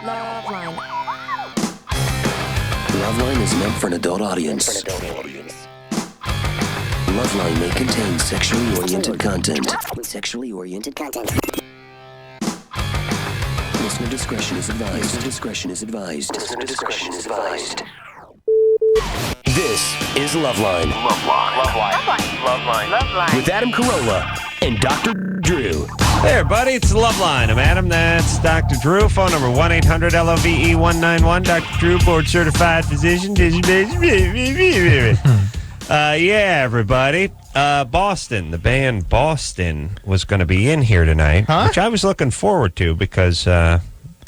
LoveLine. LoveLine is meant for an adult audience. LoveLine may contain sexually oriented content. Listener discretion is advised. This is LoveLine. LoveLine. With Adam Carolla and Dr. Drew. Hey, everybody, it's LoveLine. I'm Adam. That's Dr. Drew. Phone number 1-800-LOVE-191. Dr. Drew, board-certified physician. Yeah, everybody. Boston, the band Boston was going to be in here tonight, which I was looking forward to because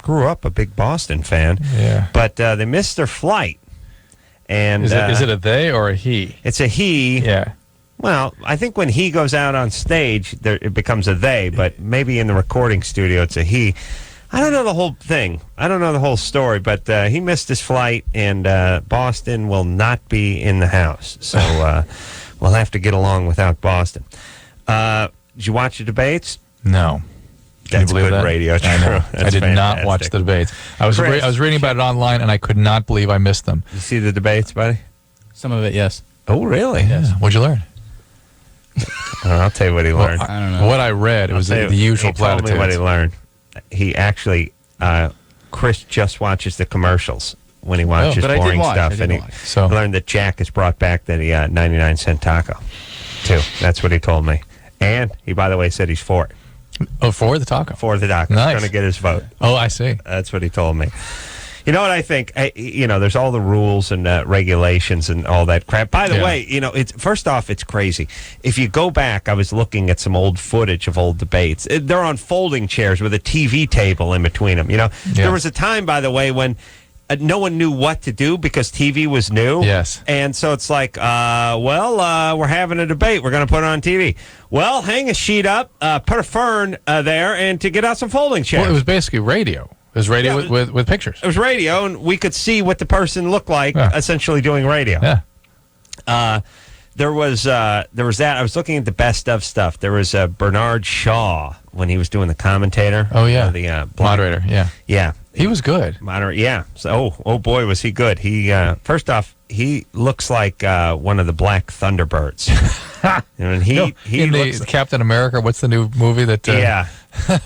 grew up a big Boston fan. Yeah. But they missed their flight. And is it a they or a he? It's a he. Yeah. Well, I think when he goes out on stage, it becomes a they, but maybe in the recording studio it's a he. I don't know the whole thing. I don't know the whole story, but he missed his flight, and Boston will not be in the house. So we'll have to get along without Boston. Did you watch the debates? No. That's good radio. I know. I did not watch the debates. I was reading about it online, and I could not believe I missed them. You see the debates, buddy? Some of it, yes. Oh, really? Yes. What'd you learn? I'll tell you what he learned. I don't know. What I read, it was the usual platitudes. He told me what he learned. He actually, Chris just watches the commercials when he watches boring stuff. And he learned that Jack has brought back the 99-cent taco, too. That's what he told me. And he, by the way, said he's for it. Oh, for the taco? For the taco. Nice. He's going to get his vote. Oh, I see. That's what he told me. You know what I think? There's all the rules and regulations and all that crap. By the way, first off, it's crazy. If you go back, I was looking at some old footage of old debates. They're on folding chairs with a TV table in between them. There was a time, by the way, when no one knew what to do because TV was new. Yes. And so it's like, we're having a debate. We're going to put it on TV. Well, hang a sheet up, put a fern there, and to get out some folding chairs. Well, it was basically radio. It was radio with pictures. It was radio, and we could see what the person looked like, essentially doing radio. Yeah. There was that. I was looking at the best of stuff. There was Bernard Shaw when he was doing the commentator. Oh, yeah. The moderator, yeah. Yeah. He was good. Moderator, yeah. So, oh boy, was he good. He first off, he looks like one of the Black Thunderbirds. And he looks like Captain America. What's the new movie that?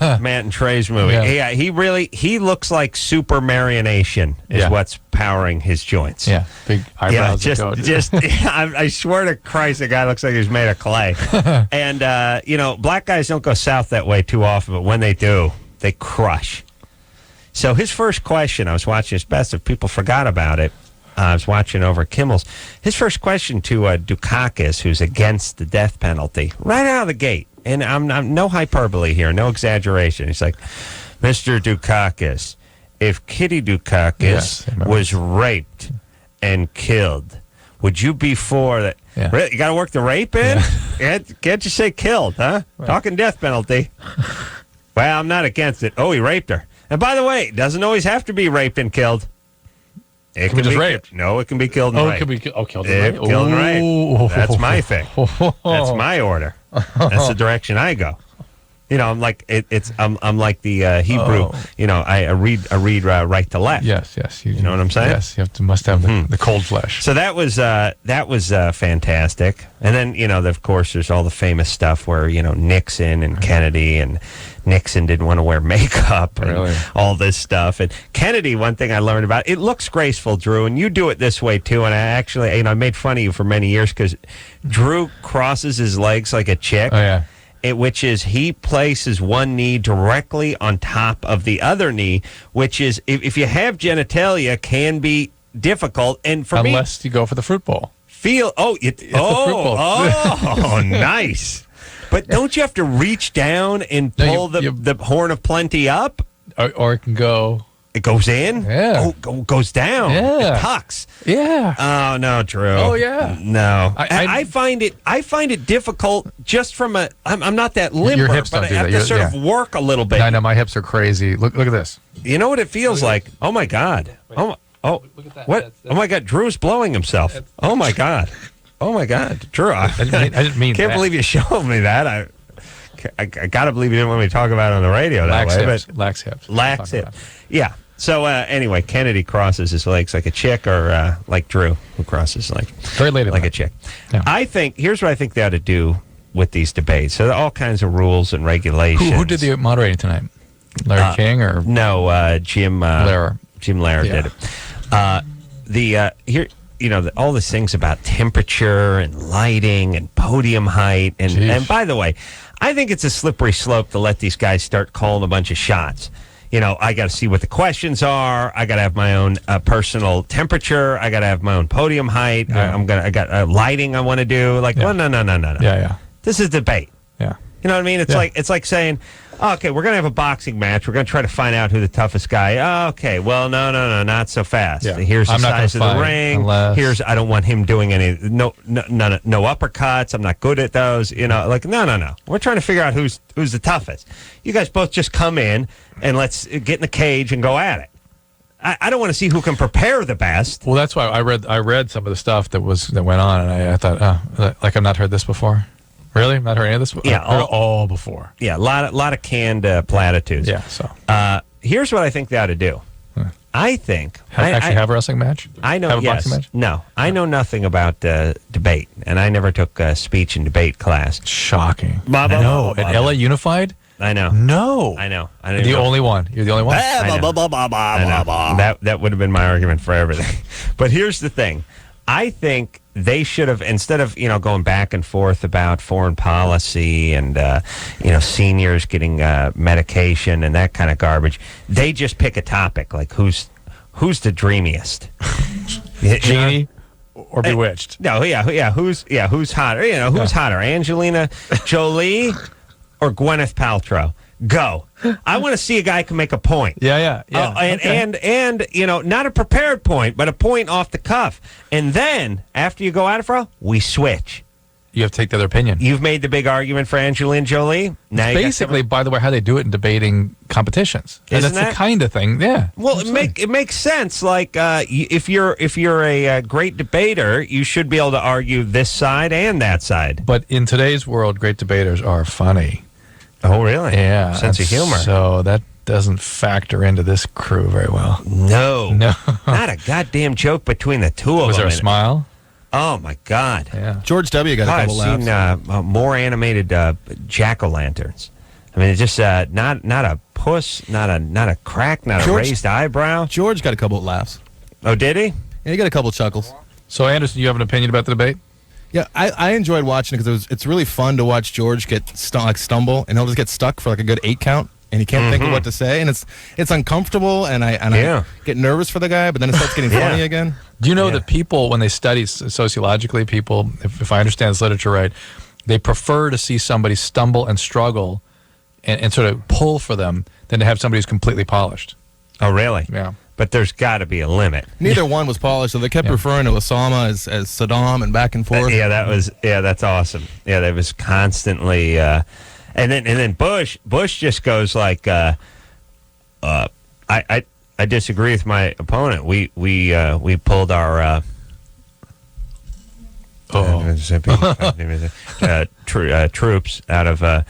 Matt and Trey's movie. Yeah, he looks like super marionation is what's powering his joints. Yeah, big eyebrows. I swear to Christ, the guy looks like he's made of clay. And black guys don't go south that way too often, but when they do, they crush. So his first question, I was watching his best if people forgot about it. I was watching over Kimmel's. His first question to Dukakis, who's against the death penalty, right out of the gate. And I'm no hyperbole here, no exaggeration. He's like, Mr. Dukakis, if Kitty Dukakis was raped and killed, would you be for that? Yeah. Really? You got to work the rape in? Can't you say killed, huh? Right. Talking death penalty. Well, I'm not against it. Oh, he raped her. And by the way, it doesn't always have to be raped and killed. It can be raped. No, it can be killed and raped. It can be killed and raped. Killed and raped. That's my thing. That's my order. That's the direction I go. I'm like I'm like the Hebrew. I read right to left. Yes. You know what I'm saying? Yes, you must have the cold flesh. So that was fantastic. And then of course there's all the famous stuff where Nixon and Kennedy, and Nixon didn't want to wear makeup and all this stuff. And Kennedy, one thing I learned about, it looks graceful, Drew, and you do it this way too. And I actually, I made fun of you for many years because Drew crosses his legs like a chick. Oh yeah. Which is he places one knee directly on top of the other knee, which is, if you have genitalia, can be difficult. And for me, unless you go for the fruit bowl. Nice. But don't you have to reach down and pull the horn of plenty up? Or it can go... It goes in? Yeah. Oh, goes down. Yeah. It tucks. Yeah. Oh, no, Drew. Oh, yeah. No. I find it difficult just from I'm not that limber, your hips but don't I have to sort of work a little bit. I know, my hips are crazy. Look at this. You know what it feels like? Oh, my God. Look at that. What? Oh, my God. Drew's blowing himself. Oh, my God. Oh, my God. Drew, I didn't mean can't believe you showed me that. I got to believe you didn't want me to talk about it on the radio that way. Lax hips. Lax hips. Yeah. So anyway, Kennedy crosses his legs like a chick, or like Drew, who crosses his legs Very lady like a chick. Yeah. Here's what I think they ought to do with these debates. So there are all kinds of rules and regulations. Who did the moderating tonight? Larry King or no? Jim Lehrer. Jim Lehrer did it. All these things about temperature and lighting and podium height, and by the way, I think it's a slippery slope to let these guys start calling a bunch of shots. I got to see what the questions are. I got to have my own personal temperature. I got to have my own podium height. Yeah. I got lighting I want to do. Like, well, no. Yeah. This is debate. Yeah. You know what I mean? It's like saying, okay, we're going to have a boxing match. We're going to try to find out who the toughest guy. Okay, well, no, not so fast. Yeah. Here's the I'm not size of gonna the fight ring. unless- I don't want him doing any no uppercuts. I'm not good at those. No. We're trying to figure out who's the toughest. You guys both just come in and let's get in the cage and go at it. I don't want to see who can prepare the best. Well, that's why I read some of the stuff that went on, and I thought, like I've not heard this before. Really? I've not heard any of this before? Yeah, I've heard it all before. Yeah, a lot of canned platitudes. Yeah, so. Here's what I think they ought to do. I think... have a wrestling match? I know, have a yes. boxing match? No, I know nothing about debate, and I never took a speech and debate class. Shocking. Blah, blah, No, blah, blah, at blah. LA Unified? I know. No. I know. The only one. You're the only one? I know. That would have been my argument for everything. But here's the thing. I think they should have, instead of going back and forth about foreign policy and seniors getting medication and that kind of garbage, they just pick a topic like who's the dreamiest, Genie or Bewitched? No, who's hotter? Who's hotter, Angelina Jolie or Gwyneth Paltrow? Go. I want to see a guy can make a point. Yeah. And not a prepared point, but a point off the cuff. And then, after you go at it for a while, we switch. You have to take the other opinion. You've made the big argument for Angelina Jolie. Now basically, by the way, how they do it in debating competitions. And Isn't that's that? the kind of thing, yeah. Well, it makes sense. Like, if you're a great debater, you should be able to argue this side and that side. But in today's world, great debaters are funny. Oh, really? Yeah. Sense of humor. So that doesn't factor into this crew very well. No. Not a goddamn joke between the two of them. Was there a smile? Oh, my God. Yeah. George W. got a couple I've laughs. seen more animated jack-o'-lanterns. I mean, it's just not a puss, not a crack, not a raised eyebrow. George got a couple of laughs. Oh, did he? Yeah, he got a couple chuckles. So, Anderson, you have an opinion about the debate? Yeah, I enjoyed watching it because it's really fun to watch George get stumble, and he'll just get stuck for like a good 8 count, and he can't think of what to say, and it's uncomfortable, and I get nervous for the guy, but then it starts getting funny again. Do you know that people, when they study sociologically, people, if I understand this literature right, they prefer to see somebody stumble and struggle and sort of pull for them than to have somebody who's completely polished. Oh, really? Yeah. But there's got to be a limit. Neither one was polished, so they kept referring to Osama as Saddam and back and forth. That's awesome. Yeah, that was constantly, and then Bush just goes like, I disagree with my opponent. We pulled our troops out of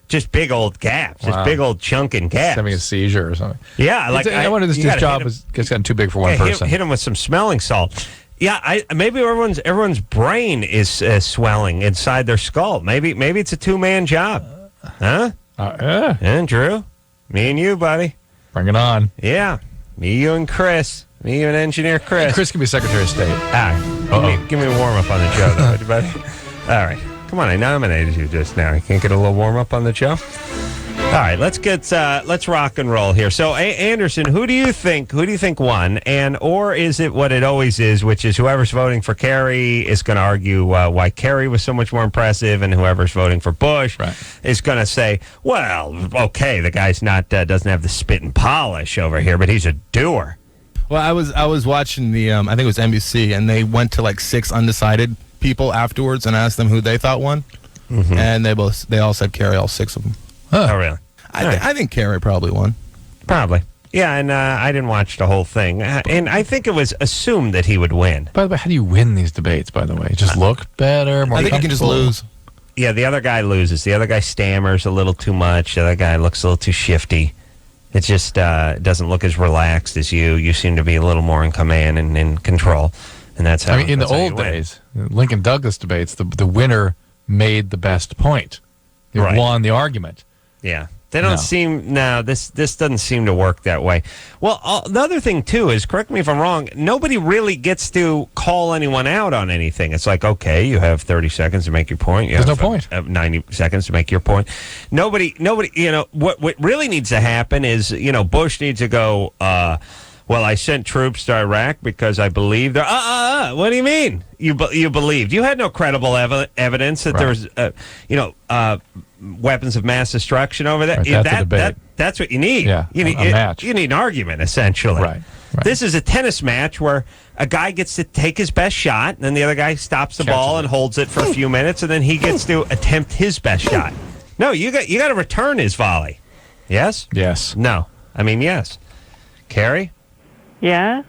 just big old gaps, just big old chunking gaps. Having a seizure or something. Yeah, like I wonder if this job has gotten too big for one person. Hit him with some smelling salt. Yeah, maybe everyone's brain is swelling inside their skull. Maybe it's a 2-man job, huh? Yeah. And Drew, me and you, buddy. Bring it on. Yeah, me, you, and Chris. Me, you, and engineer Chris. Chris can be Secretary of State. Give me a warm up on the show, though, buddy. All right. Come on, I nominated you just now. You can't get a little warm up on the show? All right, let's rock and roll here. So, Anderson, who do you think won, or is it what it always is, which is whoever's voting for Kerry is going to argue why Kerry was so much more impressive, and whoever's voting for Bush is going to say, well, okay, the guy's doesn't have the spit and polish over here, but he's a doer. Well, I was watching the I think it was NBC, and they went to like 6 undecided people afterwards and asked them who they thought won, and they all said Kerry, all 6 of them. Oh, really? I think Kerry probably won. Probably. Yeah, and I didn't watch the whole thing. And I think it was assumed that he would win. By the way, how do you win these debates, by the way? Just look better, more I think you can just lose. Yeah, the other guy loses. The other guy stammers a little too much. The other guy looks a little too shifty. It just doesn't look as relaxed as you. You seem to be a little more in command and in control. And that's how. I mean, in the old days, Lincoln Douglas debates, the winner made the best point. It won the argument. Yeah. They don't seem, this doesn't seem to work that way. Well, the other thing, too, is, correct me if I'm wrong, nobody really gets to call anyone out on anything. It's like, okay, you have 30 seconds to make your point. There's no point. 90 seconds to make your point. Nobody, what really needs to happen is, Bush needs to go, well, I sent troops to Iraq because I believed. What do you mean? You believed? You had no credible evidence that there was, weapons of mass destruction over there. Right, that's what you need. Yeah, you need a match. You need an argument, essentially. Right. This is a tennis match where a guy gets to take his best shot, and then the other guy stops the ball and holds it for a few minutes, and then he gets to attempt his best shot. No, you got to return his volley. Yes. Yes. No. I mean, yes. Carrie. Yeah?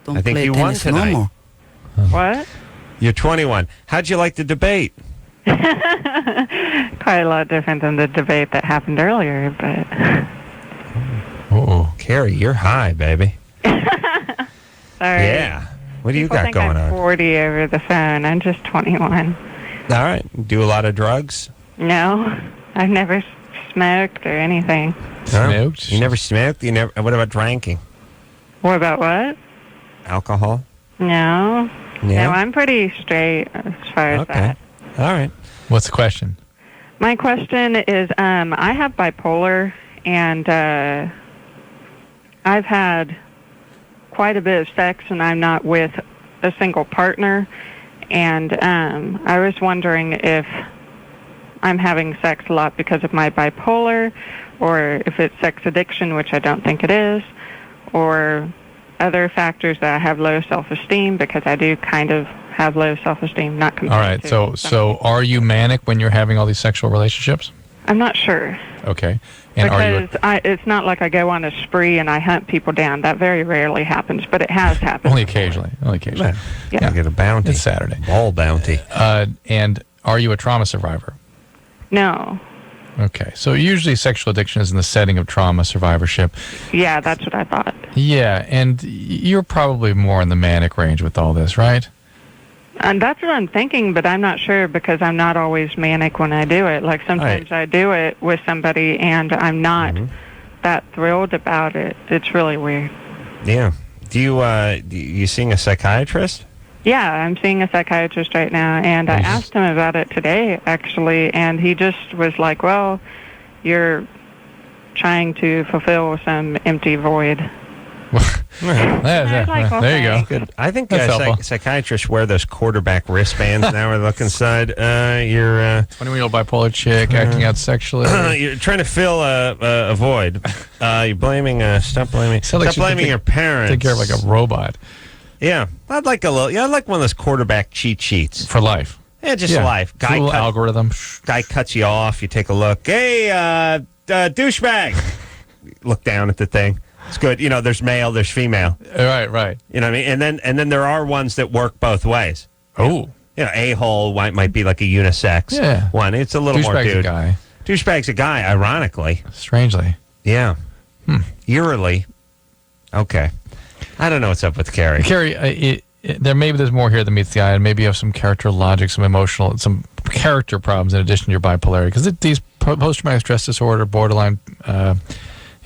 I think you won tonight. No what? You're 21. How'd you like the debate? Quite a lot different than the debate that happened earlier, but... Oh, Carrie, you're high, baby. Sorry. Yeah. What do you got going I'm on? 40 over the phone. I'm just 21. All right. Do a lot of drugs? No, I've never smoked or anything. Smoked? You never smoked? What about drinking? What about what? Alcohol? No. Yeah? No, I'm pretty straight as far as that. All right. What's the question? My question is, I have bipolar, and I've had quite a bit of sex, and I'm not with a single partner. And I was wondering if I'm having sex a lot because of my bipolar, or if it's sex addiction, which I don't think it is, or other factors that I have low self-esteem, because I do kind of have low self-esteem, not compared All right, so are you manic when you're having all these sexual relationships? I'm not sure. Okay. And because it's not like I go on a spree and I hunt people down. That very rarely happens, but it has happened. Only occasionally. Yeah. I get a bounty. It's Saturday. Ball bounty. And are you a trauma survivor? No. Okay. So usually sexual addiction is in the setting of trauma survivorship. Yeah, that's what I thought. Yeah, and you're probably more in the manic range with all this, right? And that's what I'm thinking, but I'm not sure because I'm not always manic when I do it. Like sometimes I do it with somebody and I'm not that thrilled about it. It's really weird. Yeah. Do you seeing a psychiatrist? Yeah, I'm seeing a psychiatrist right now, and I asked him about it today, actually, and he just was like, well, you're trying to fulfill some empty void. There you go. Good. I think psychiatrists wear those quarterback wristbands now where they look inside. You're 21-year-old bipolar chick acting out sexually. You're trying to fill a void. You're blaming. Stop blaming. Stop blaming your parents. Take care of like a robot. Yeah, I'd like I'd like one of those quarterback cheat sheets for life. Yeah, just life. Algorithm. Guy cuts you off. You take a look. Hey, douchebag. Look down at the thing. It's good. There's male, there's female. Right. You know what I mean? And then there are ones that work both ways. Oh. A-hole might be like a unisex one. It's a little more dude. Douchebag's a guy. Douchebag's a guy, ironically. Strangely. Yeah. Eerily. Okay. I don't know what's up with Carrie. Carrie, there's more here than meets the eye, and maybe you have some character logic, some emotional, some character problems in addition to your bipolarity. Because these post-traumatic stress disorder, borderline, and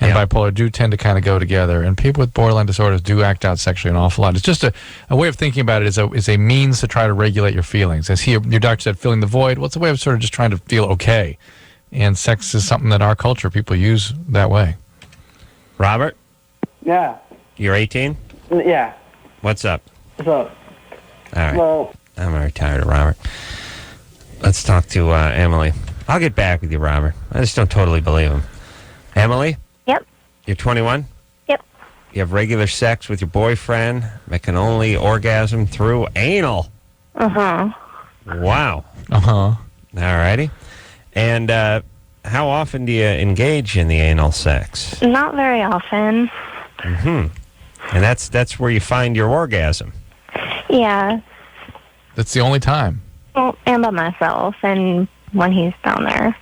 bipolar do tend to kind of go together. And people with borderline disorders do act out sexually an awful lot. It's just a way of thinking about it is a means to try to regulate your feelings. As your doctor said, filling the void. Well, it's a way of sort of just trying to feel okay. And sex is something that our culture people use that way. Robert? Yeah. You're 18? Yeah. What's up? What's up? All right. Well, I'm very tired of Robert. Let's talk to Emily. I'll get back with you, Robert. I just don't totally believe him. Emily? Yep. You're 21? Yep. You have regular sex with your boyfriend that can only orgasm through anal. Uh-huh. Wow. Uh-huh. All righty. And how often do you engage in the anal sex? Not very often. Mm-hmm. And that's where you find your orgasm. Yeah. That's the only time. Well, and by myself, and when he's down there.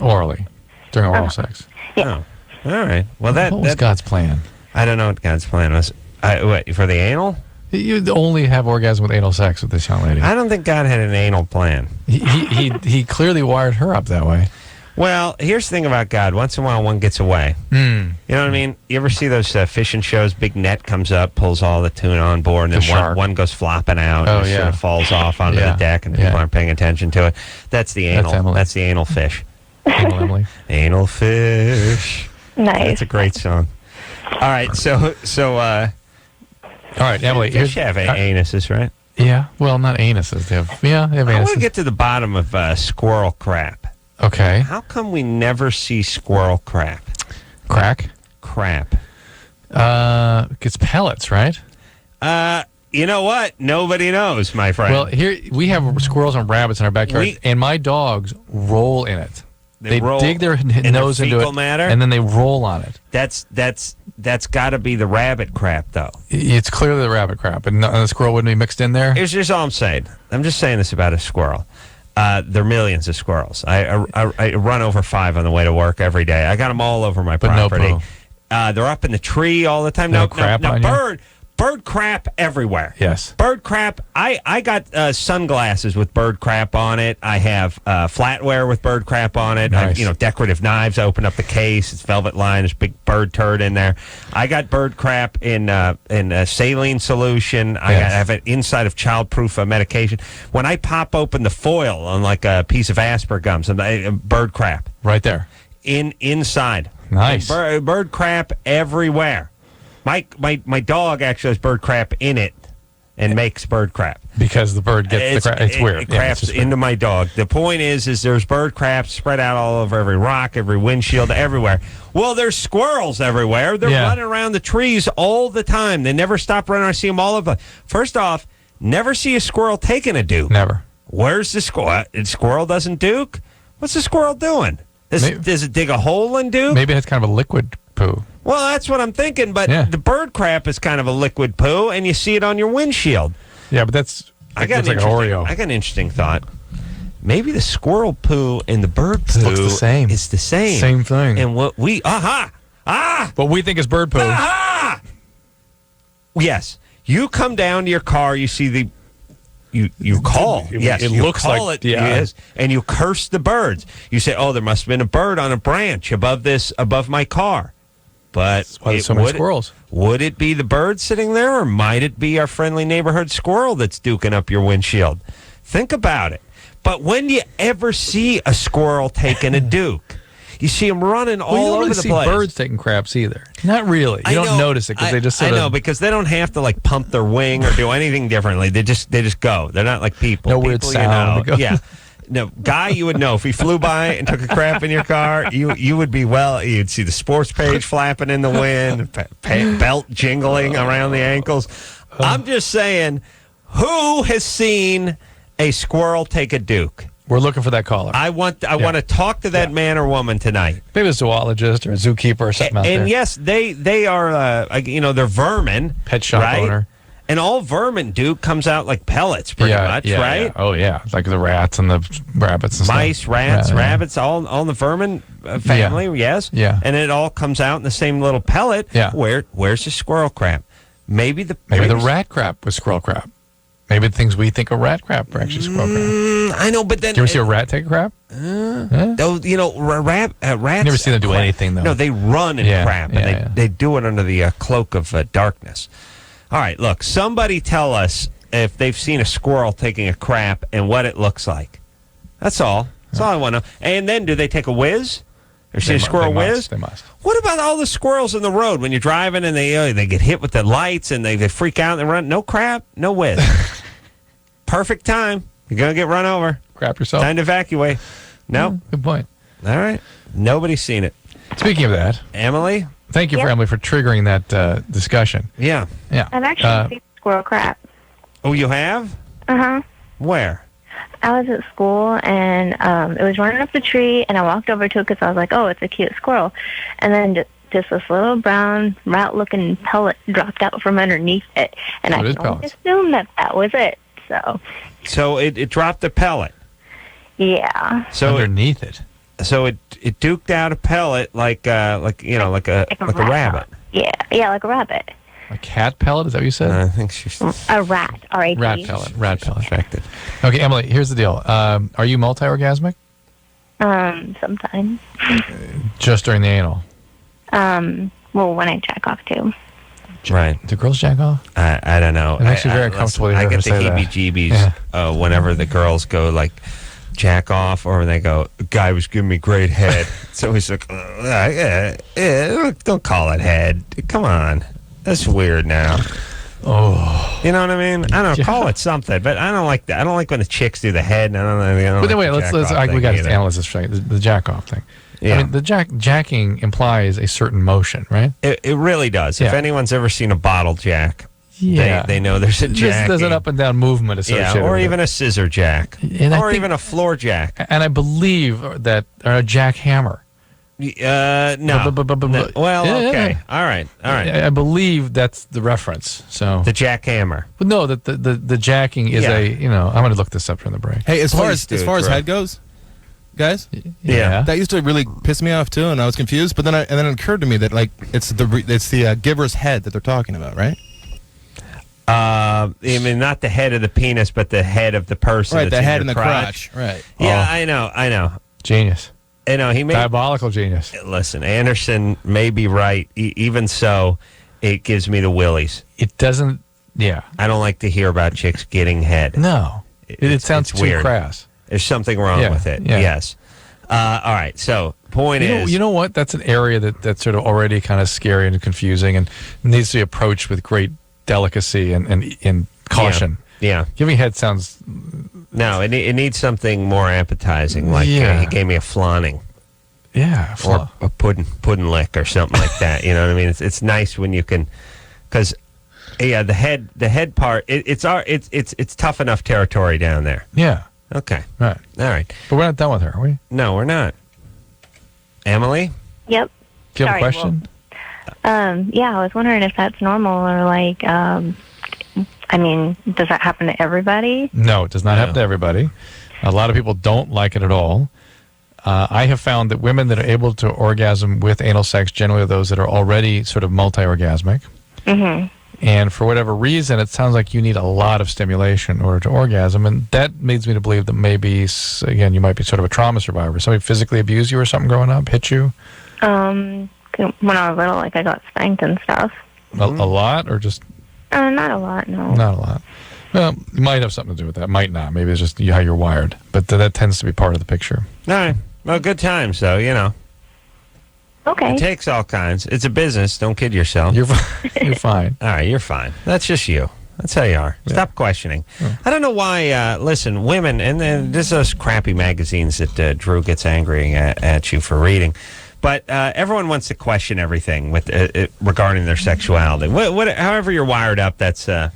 Orally. During oral sex. Yeah. Oh. All right. Well, What was God's plan? I don't know what God's plan was. What, for the anal? You'd only have orgasm with anal sex with this young lady. I don't think God had an anal plan. He clearly wired her up that way. Well, here's the thing about God. Once in a while, one gets away. You know what I mean? You ever see those fishing shows? Big net comes up, pulls all the tuna on board, and then one goes flopping out and sort of falls off onto the deck, and people aren't paying attention to it. That's the anal. That's the anal fish. Anal Emily. Anal fish. Nice. That's a great song. All right, so all right, Emily. Fish have anuses, right? Yeah. Well, not anuses. They have I want anuses. to get to the bottom of squirrel crap. Okay. How come we never see squirrel crap? Crap. It's pellets, right? You know what? Nobody knows, my friend. Well, here we have squirrels and rabbits in our backyard, and my dogs roll in it. They dig their nose into it, matter? and then they roll on it. That's got to be the rabbit crap, though. It's clearly the rabbit crap, and the squirrel wouldn't be mixed in there. Here's all I'm saying. I'm just saying this about a squirrel. There are millions of squirrels. I run over 5 on the way to work every day. I got them all over my property. No poo. They're up in the tree all the time. No crap on you? Bird crap everywhere. Yes. Bird crap. I got sunglasses with bird crap on it. I have flatware with bird crap on it. Nice. I've, decorative knives. I open up the case. It's velvet lined. There's a big bird turd in there. I got bird crap in a saline solution. I have it inside of childproof medication. When I pop open the foil on like a piece of aspergums, and bird crap right there inside. Nice. Bird crap everywhere. My dog actually has bird crap in it and makes bird crap. Because the bird gets the crap. It's weird. It craps into my dog. The point is there's bird crap spread out all over every rock, every windshield, everywhere. Well, there's squirrels everywhere. They're running around the trees all the time. They never stop running. I see them all over. First off, never see a squirrel taking a duke. Never. Where's the squirrel? The squirrel doesn't duke? What's the squirrel doing? Does it dig a hole and duke? Maybe it's kind of a liquid poo. Well, that's what I'm thinking, but the bird crap is kind of a liquid poo, and you see it on your windshield. Yeah, but that's like an Oreo. I got an interesting thought. Maybe the squirrel poo and the bird poo looks the same. It's the same. Same thing. And what we... What we think is bird poo. Yes. You come down to your car, you see the... You call. Yes, it looks like it. Yes, and you curse the birds. You say, "Oh, there must have been a bird on a branch above my car." But that's why there's so many squirrels. Would it be the bird sitting there, or might it be our friendly neighborhood squirrel that's duking up your windshield? Think about it. But when do you ever see a squirrel taking a duke? You see them running all over the place. You don't really see birds taking craps either. Not really. You don't notice it because they just sort of... I know, because they don't have to like pump their wing or do anything differently. They just go. They're not like people. No people, weird sound. Yeah. No, guy you would know. If he flew by and took a crap in your car, you would be you'd see the sports page flapping in the wind, belt jingling around the ankles. I'm just saying, who has seen a squirrel take a duke? We're looking for that caller. I want to talk to that man or woman tonight. Maybe a zoologist or a zookeeper or something out there. And yes, they are, they're vermin. Pet shop owner. And all vermin comes out like pellets, pretty much, right? Yeah. Oh, yeah. Like the rats and the rabbits and mice, stuff. rats, rabbits, all the vermin family, yes. Yeah. And it all comes out in the same little pellet. Yeah. Where's the squirrel crap? Maybe the rat crap was squirrel crap. Maybe the things we think are rat crap are actually squirrel crap. I know, but then... Do you ever see a rat take a crap? Those, rats... Never see them do anything, though. No, they run and crap, and they do it under the cloak of darkness. All right, look, somebody tell us if they've seen a squirrel taking a crap and what it looks like. That's all. That's all I want to know. And then, do they take a whiz? Or see a squirrel whiz? They must. What about all the squirrels in the road when you're driving and they get hit with the lights and they freak out and they run? No crap, no whiz. Perfect time. You're going to get run over. Crap yourself. Time to evacuate. No. Good point. All right. Nobody's seen it. Speaking of that, Emily? Thank you, Emily, for triggering that discussion. Yeah. I've actually seen squirrel crap. Oh, you have? Uh-huh. Where? I was at school, and it was running up the tree, and I walked over to it because I was like, oh, it's a cute squirrel. And then just this little brown rat-looking pellet dropped out from underneath it. And I only assumed that was it. So it dropped a pellet? Yeah. So underneath it? So it duked out a pellet like a rabbit. Yeah, like a rabbit. A cat pellet? Is that what you said? I think she's A rat. R-A-T. Rat pellet. Rat pellet. distracted. Okay, Emily, here's the deal. Are you multi-orgasmic? Sometimes. Just during the anal? Well, when I jack off too. Right. Do girls jack off? I don't know. It makes me very uncomfortable to hear I her get the say that. heebie-jeebies whenever the girls go like jack off, or when they go, guy was giving me great head. So he's like, don't call it head. Come on. That's weird now. Oh. You know what I mean? I don't know. Call it something, but I don't like that. I don't like when the chicks do the head. And I don't But anyway, like we got to analyze this straight. The jack off thing. Yeah. I mean, the jacking implies a certain motion, right? It really does. If Yeah. anyone's ever seen a bottle jack, they know there's a jack. There's an up and down movement associated or with even it. a scissor jack, And I or think- even a floor jack. And I believe that or a jackhammer. No. Well, Yeah. okay. All right. I believe that's the reference. So The jackhammer. but no, that the jacking is Yeah. I'm going to look this up during the break. Hey, as far as Please do, as Drew. head goes, guys, Yeah. that used to really piss me off too, and I was confused. But then it occurred to me that like it's the giver's head that they're talking about, right? I mean, not the head of the penis, but the head of the person. Right, that's the in head your and the crotch. Right. Yeah, Oh. I know. Genius. I know. He may Diabolical genius. listen. Anderson may be right. Even so, it gives me the willies. It doesn't. Yeah. I don't like to hear about chicks getting head. No. It sounds it's too weird. crass. There's something wrong Yeah, with it. yeah. Yes. All right. So point is, You know what? That's an area that's sort of already kind of scary and confusing, and needs to be approached with great delicacy and caution. Yeah. Giving head sounds. No, it needs something more appetizing. Like Yeah. he gave me a flanning Yeah. or a pudding lick or something like that. You know what I mean? It's nice when you can, because the head part it's tough enough territory down there. Yeah. Okay. Right. All right. But we're not done with her, are we? No, we're not. Emily? Yep. Do you have a Sorry, question? Yeah, I was wondering if that's normal or like, I mean, does that happen to everybody? No, it does not happen to everybody. A lot of people don't like it at all. I have found that women that are able to orgasm with anal sex generally are those that are already sort of multi-orgasmic. Mm-hmm. And for whatever reason, it sounds like you need a lot of stimulation in order to orgasm. And that leads me to believe that maybe, again, you might be sort of a trauma survivor. Somebody physically abused you or something growing up, hit you? When I was little, like I got spanked and stuff. A lot or just Not a lot, no. not a lot? Well, it might have something to do with that. Might not. Maybe it's just how you're wired. But that tends to be part of the picture. All right. Well, good times, though, you know. Okay. It takes all kinds. It's a business. Don't kid yourself. You're fine. All right, you're fine. That's just you. That's how you are. Stop questioning. I don't know why, listen, women, and this is those crappy magazines that Drew gets angry at you for reading, but everyone wants to question everything with regarding their sexuality. However you're wired up, that's how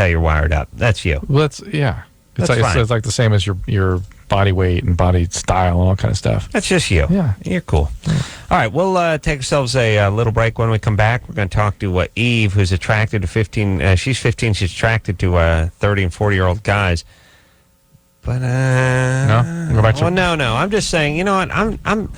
you're wired up. That's you. Well, it's That's like, fine. it's like the same as your body weight and body style and all kind of stuff. That's just you. Yeah. You're cool. All right, we'll take ourselves a little break. When we come back, we're going to talk to Eve, who's attracted to 15. She's 15. She's attracted to 30 and 40-year-old guys. But No? Go back to- no. I'm just saying. You know what?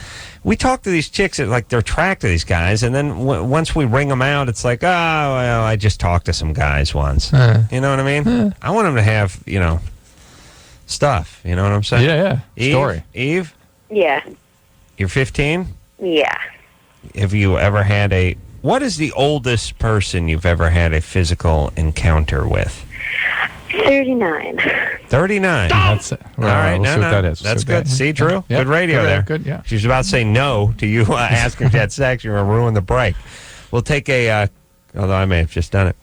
We talk to these chicks that like they're attracted to these guys, and then once we ring them out, it's like, oh well, I just talked to some guys once. You know what I mean? I want them to have stuff. You know what I'm saying? Yeah. Eve, Story. Eve, Yeah. you're 15. Yeah. Have you ever had what is the oldest person you've ever had a physical encounter with? 39. 39. That's it. All right, we'll see what that is. That's See what good. that is. See, Drew? Yeah. Good radio there. Good, yeah. She was about to say no to you asking if you had sex. You're going to ruin the break. We'll take although I may have just done it.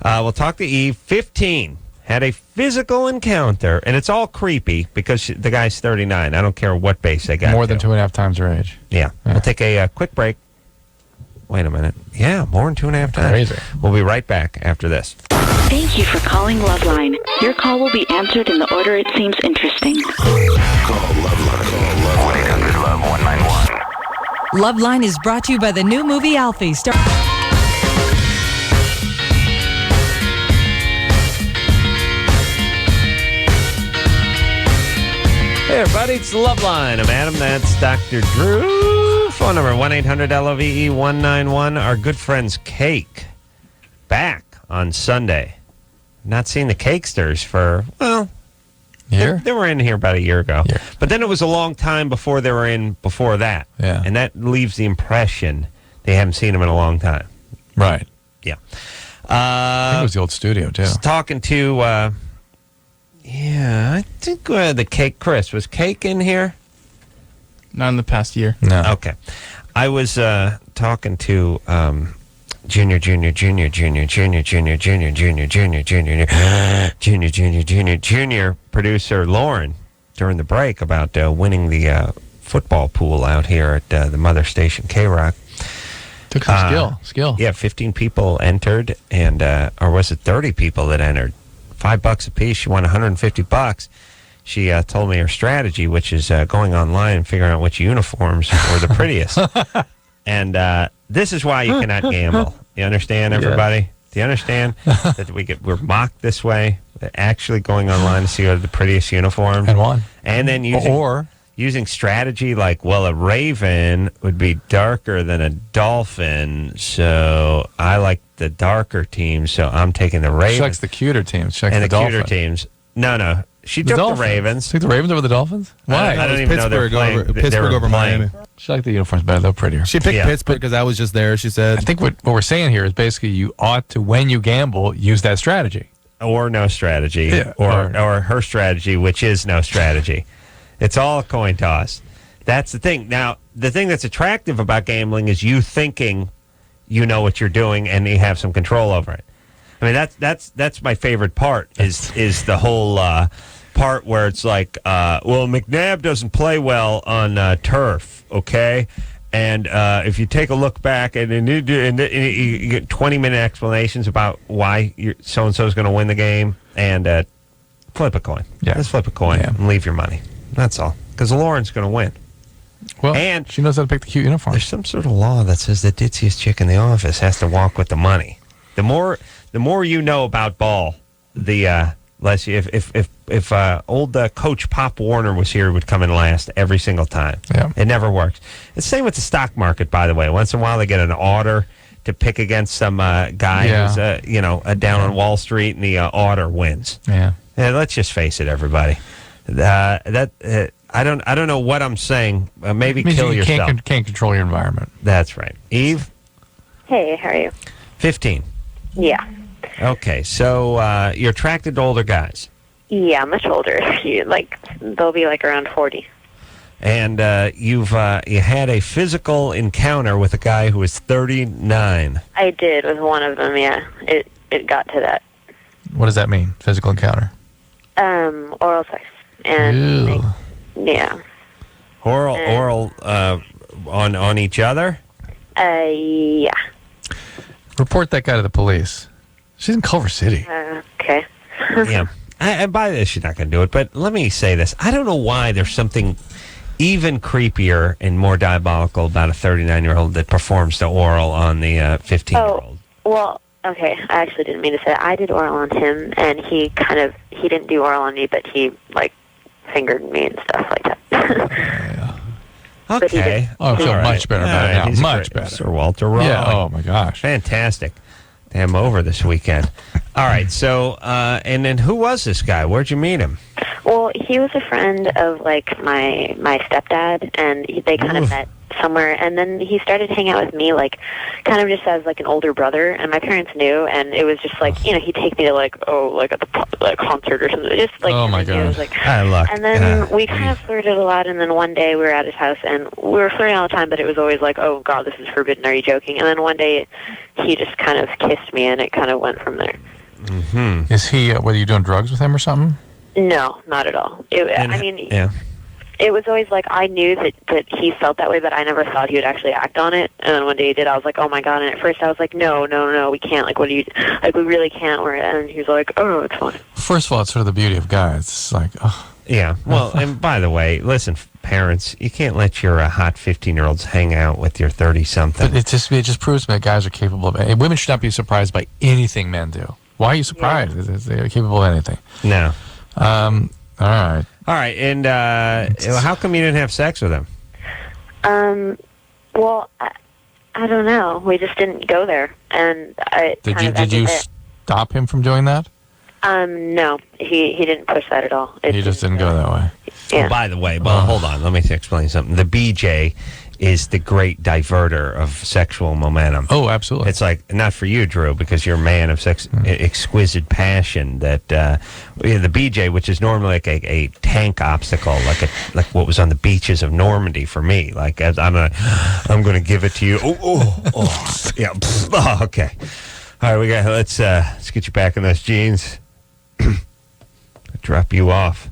We'll talk to Eve, 15. Had a physical encounter, and it's all creepy because the guy's 39. I don't care what base they got. More than to. 2.5 times her age. Yeah. We'll take a quick break. Wait a minute. Yeah, more than 2.5 times. Crazy. We'll be right back after this. Thank you for calling LoveLine. Your call will be answered in the order it seems interesting. Call LoveLine. Call 1-800-LOVE-191. LoveLine is brought to you by the new movie Alfie. Hey, everybody, it's LoveLine. I'm Adam. That's Dr. Drew. Phone number 1-800-LOVE-191. Our good friends Cake back on Sunday. Not seen the Cakesters for, well, Year? they were in here about a year ago. Year. But then it was a long time before they were in before that. Yeah. And that leaves the impression they haven't seen them in a long time. Right. Yeah. I think it was the old studio, too. Talking to, I think the Cake, Chris, was Cake in here? Not in the past year. No. Okay. I was talking to Junior producer Lauren during the break about winning the football pool out here at the mother station, KROQ. Took some skill. Yeah, 15 people entered, and or was it 30 people that entered? $5 a piece. She won $150. She told me her strategy, which is going online and figuring out which uniforms were the prettiest. And this is why you cannot gamble. You understand, everybody? Yeah. Do you understand that we're mocked this way? Actually going online to see what are the prettiest uniforms. And won. And then using strategy like, well, a raven would be darker than a dolphin, so I like the darker team, so I'm taking the Ravens. She likes the cuter teams. She likes and the cuter teams. No. She took the Ravens. She took the Ravens over the Dolphins? Why? I don't even know they're playing. Pittsburgh over Miami. She liked the uniforms better, though, prettier. She picked Pittsburgh because I was just there, she said. I think what we're saying here is basically you ought to, when you gamble, use that strategy. Or no strategy. Yeah. Or her strategy, which is no strategy. It's all a coin toss. That's the thing. Now, the thing that's attractive about gambling is you thinking you know what you're doing and you have some control over it. I mean, that's my favorite part is the whole part where it's like, well, McNabb doesn't play well on turf, okay? And if you take a look back and you get 20-minute explanations about why so-and-so is going to win the game, and flip a coin. Yeah. Just flip a coin and leave your money. That's all. Because Lauren's going to win. Well, and she knows how to pick the cute uniform. There's some sort of law that says the ditziest chick in the office has to walk with the money. The more you know about ball, the less. If old Coach Pop Warner was here, would come in last every single time. Yeah. It never works. It's the same with the stock market, by the way. Once in a while, they get an order to pick against some guy who's down on Wall Street, and the order wins. Yeah. Let's just face it, everybody. I don't know what I'm saying. Maybe kill yourself. Can't control your environment. That's right. Eve? Hey, how are you? 15. Yeah. Okay, so you're attracted to older guys. Yeah, much older. They'll be like around 40. And you had a physical encounter with a guy who was 39. I did with one of them, yeah. It got to that. What does that mean, physical encounter? Oral sex. And yeah. Oral on each other? Yeah. Report that guy to the police. She's in Culver City. Okay. Yeah. And by this, she's not going to do it, but let me say this. I don't know why there's something even creepier and more diabolical about a 39-year-old that performs the oral on the 15-year-old. Oh, well, okay. I actually didn't mean to say that. I did oral on him, and he didn't do oral on me, but he, fingered me and stuff like that. Yeah. Okay. Oh, I feel much better about it now. Much better. Sir Walter Raleigh. Yeah, oh my gosh. Fantastic. Damn, over this weekend. All right, so, and then who was this guy? Where'd you meet him? Well, he was a friend of, my stepdad, and they kind of met somewhere, and then he started hanging out with me, kind of just as, an older brother, and my parents knew, and it was just, he'd take me to, at the concert or something, just, oh, my God. And then we kind of flirted a lot, and then one day we were at his house, and we were flirting all the time, but it was always oh, God, this is forbidden, are you joking? And then one day he just kind of kissed me, and it kind of went from there. Mm-hmm. Is he, were you doing drugs with him or something? No, not at all. It was always I knew that he felt that way, but I never thought he would actually act on it. And then one day he did. I was like, oh my God. And at first I was like, no, we can't. What do you, we really can't. And he was like, oh, it's fine. First of all, it's sort of the beauty of guys. It's oh. Yeah. Well, and by the way, listen, parents, you can't let your hot 15-year-olds hang out with your 30-something. But it just proves to me that guys are capable of it. Women should not be surprised by anything men do. Why are you surprised? Yeah. They're capable of anything. No. All right. All right, and how come you didn't have sex with him? Well, I don't know. We just didn't go there, and Did you stop him from doing that? No, he didn't push that at all. He just didn't go that way. Yeah. Oh, by the way, hold on. Let me explain something. The BJ is the great diverter of sexual momentum. Oh, absolutely. It's like, not for you, Drew, because you're a man of exquisite passion, that the BJ, which is normally like a tank obstacle, like what was on the beaches of Normandy for me. Like, as I'm going to give it to you. Oh. Yeah. Oh, okay. All right, let's get you back in those jeans. Drop you off.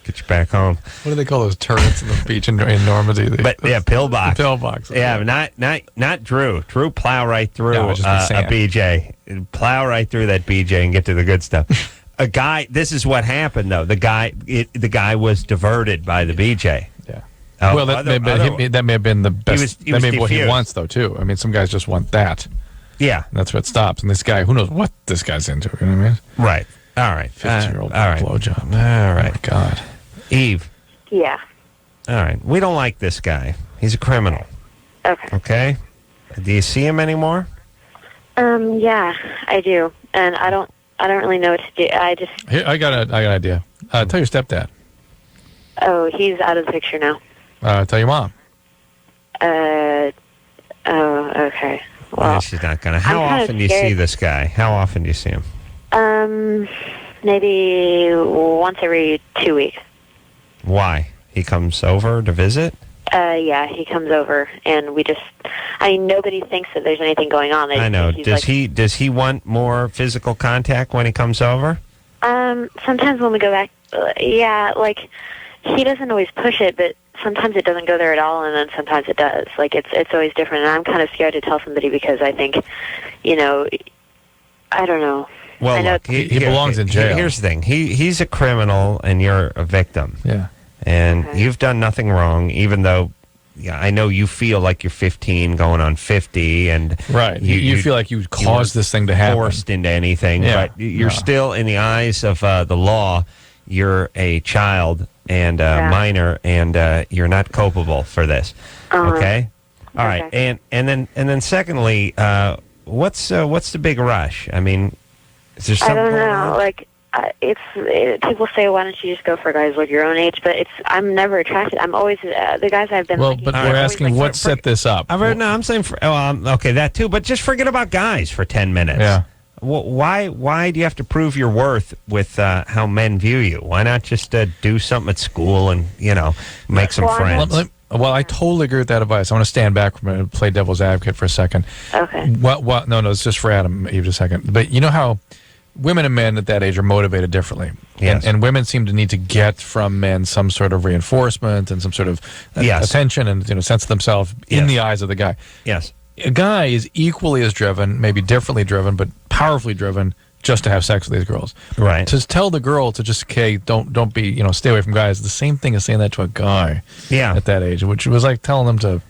Get you back home. What do they call those turrets in the beach in Normandy? Pillbox. Pillbox. Okay. Yeah, but not Drew. Drew plow right through a saying. BJ. Plow right through that BJ and get to the good stuff. A guy. This is what happened though. The guy was diverted by the BJ. Yeah. Well, that may have been the best. That may be what he wants though too. I mean, some guys just want that. Yeah. And that's what stops. And this guy, who knows what this guy's into? You know what I mean? Right. All right. 50-year-old all right. blowjob. All right. Oh my God. Eve. Yeah. All right. We don't like this guy. He's a criminal. Okay. Okay. Do you see him anymore? Yeah, I do, and I don't really know what to do. Here, I got an idea. Tell your stepdad. Oh, he's out of the picture now. Tell your mom. Oh, okay. Well, she's not gonna. How often do you see this guy? How often do you see him? Maybe once every 2 weeks. Why? He comes over to visit? Yeah, he comes over, and nobody thinks that there's anything going on. I know. Does he want more physical contact when he comes over? Sometimes when we go back, yeah, like, he doesn't always push it, but sometimes it doesn't go there at all, and then sometimes it does. Like, it's always different, and I'm kind of scared to tell somebody because I think, I don't know. Well, look, he belongs in jail. Here's the thing. He's a criminal, and you're a victim. Yeah. And you've done nothing wrong, even though I know you feel like you're 15 going on 50. And right. You feel like you caused this thing to happen. Forced into anything. Yeah. But you're still, in the eyes of the law, you're a child and minor, and you're not culpable for this. Okay? All right. And then secondly, what's the big rush? I mean, is there something I don't know. going on? Like, people say, why don't you just go for guys like your own age? But I'm never attracted. I'm always the guys I've been. Well, but we're asking what set this up. I'm saying okay, that too. But just forget about guys for 10 minutes. Yeah. Why do you have to prove your worth with how men view you? Why not just do something at school and make some friends? Well, I totally agree with that advice. I want to stand back from it and play devil's advocate for a second. Okay. No, it's just for Adam, Eve, a second. But you know how women and men at that age are motivated differently. Yes. And women seem to need to get from men some sort of reinforcement and some sort of attention and sense of themselves in the eyes of the guy. Yes. A guy is equally as driven, maybe differently driven, but powerfully driven just to have sex with these girls. Right. To tell the girl to just, don't be, stay away from guys. The same thing as saying that to a guy at that age, which was like telling them to,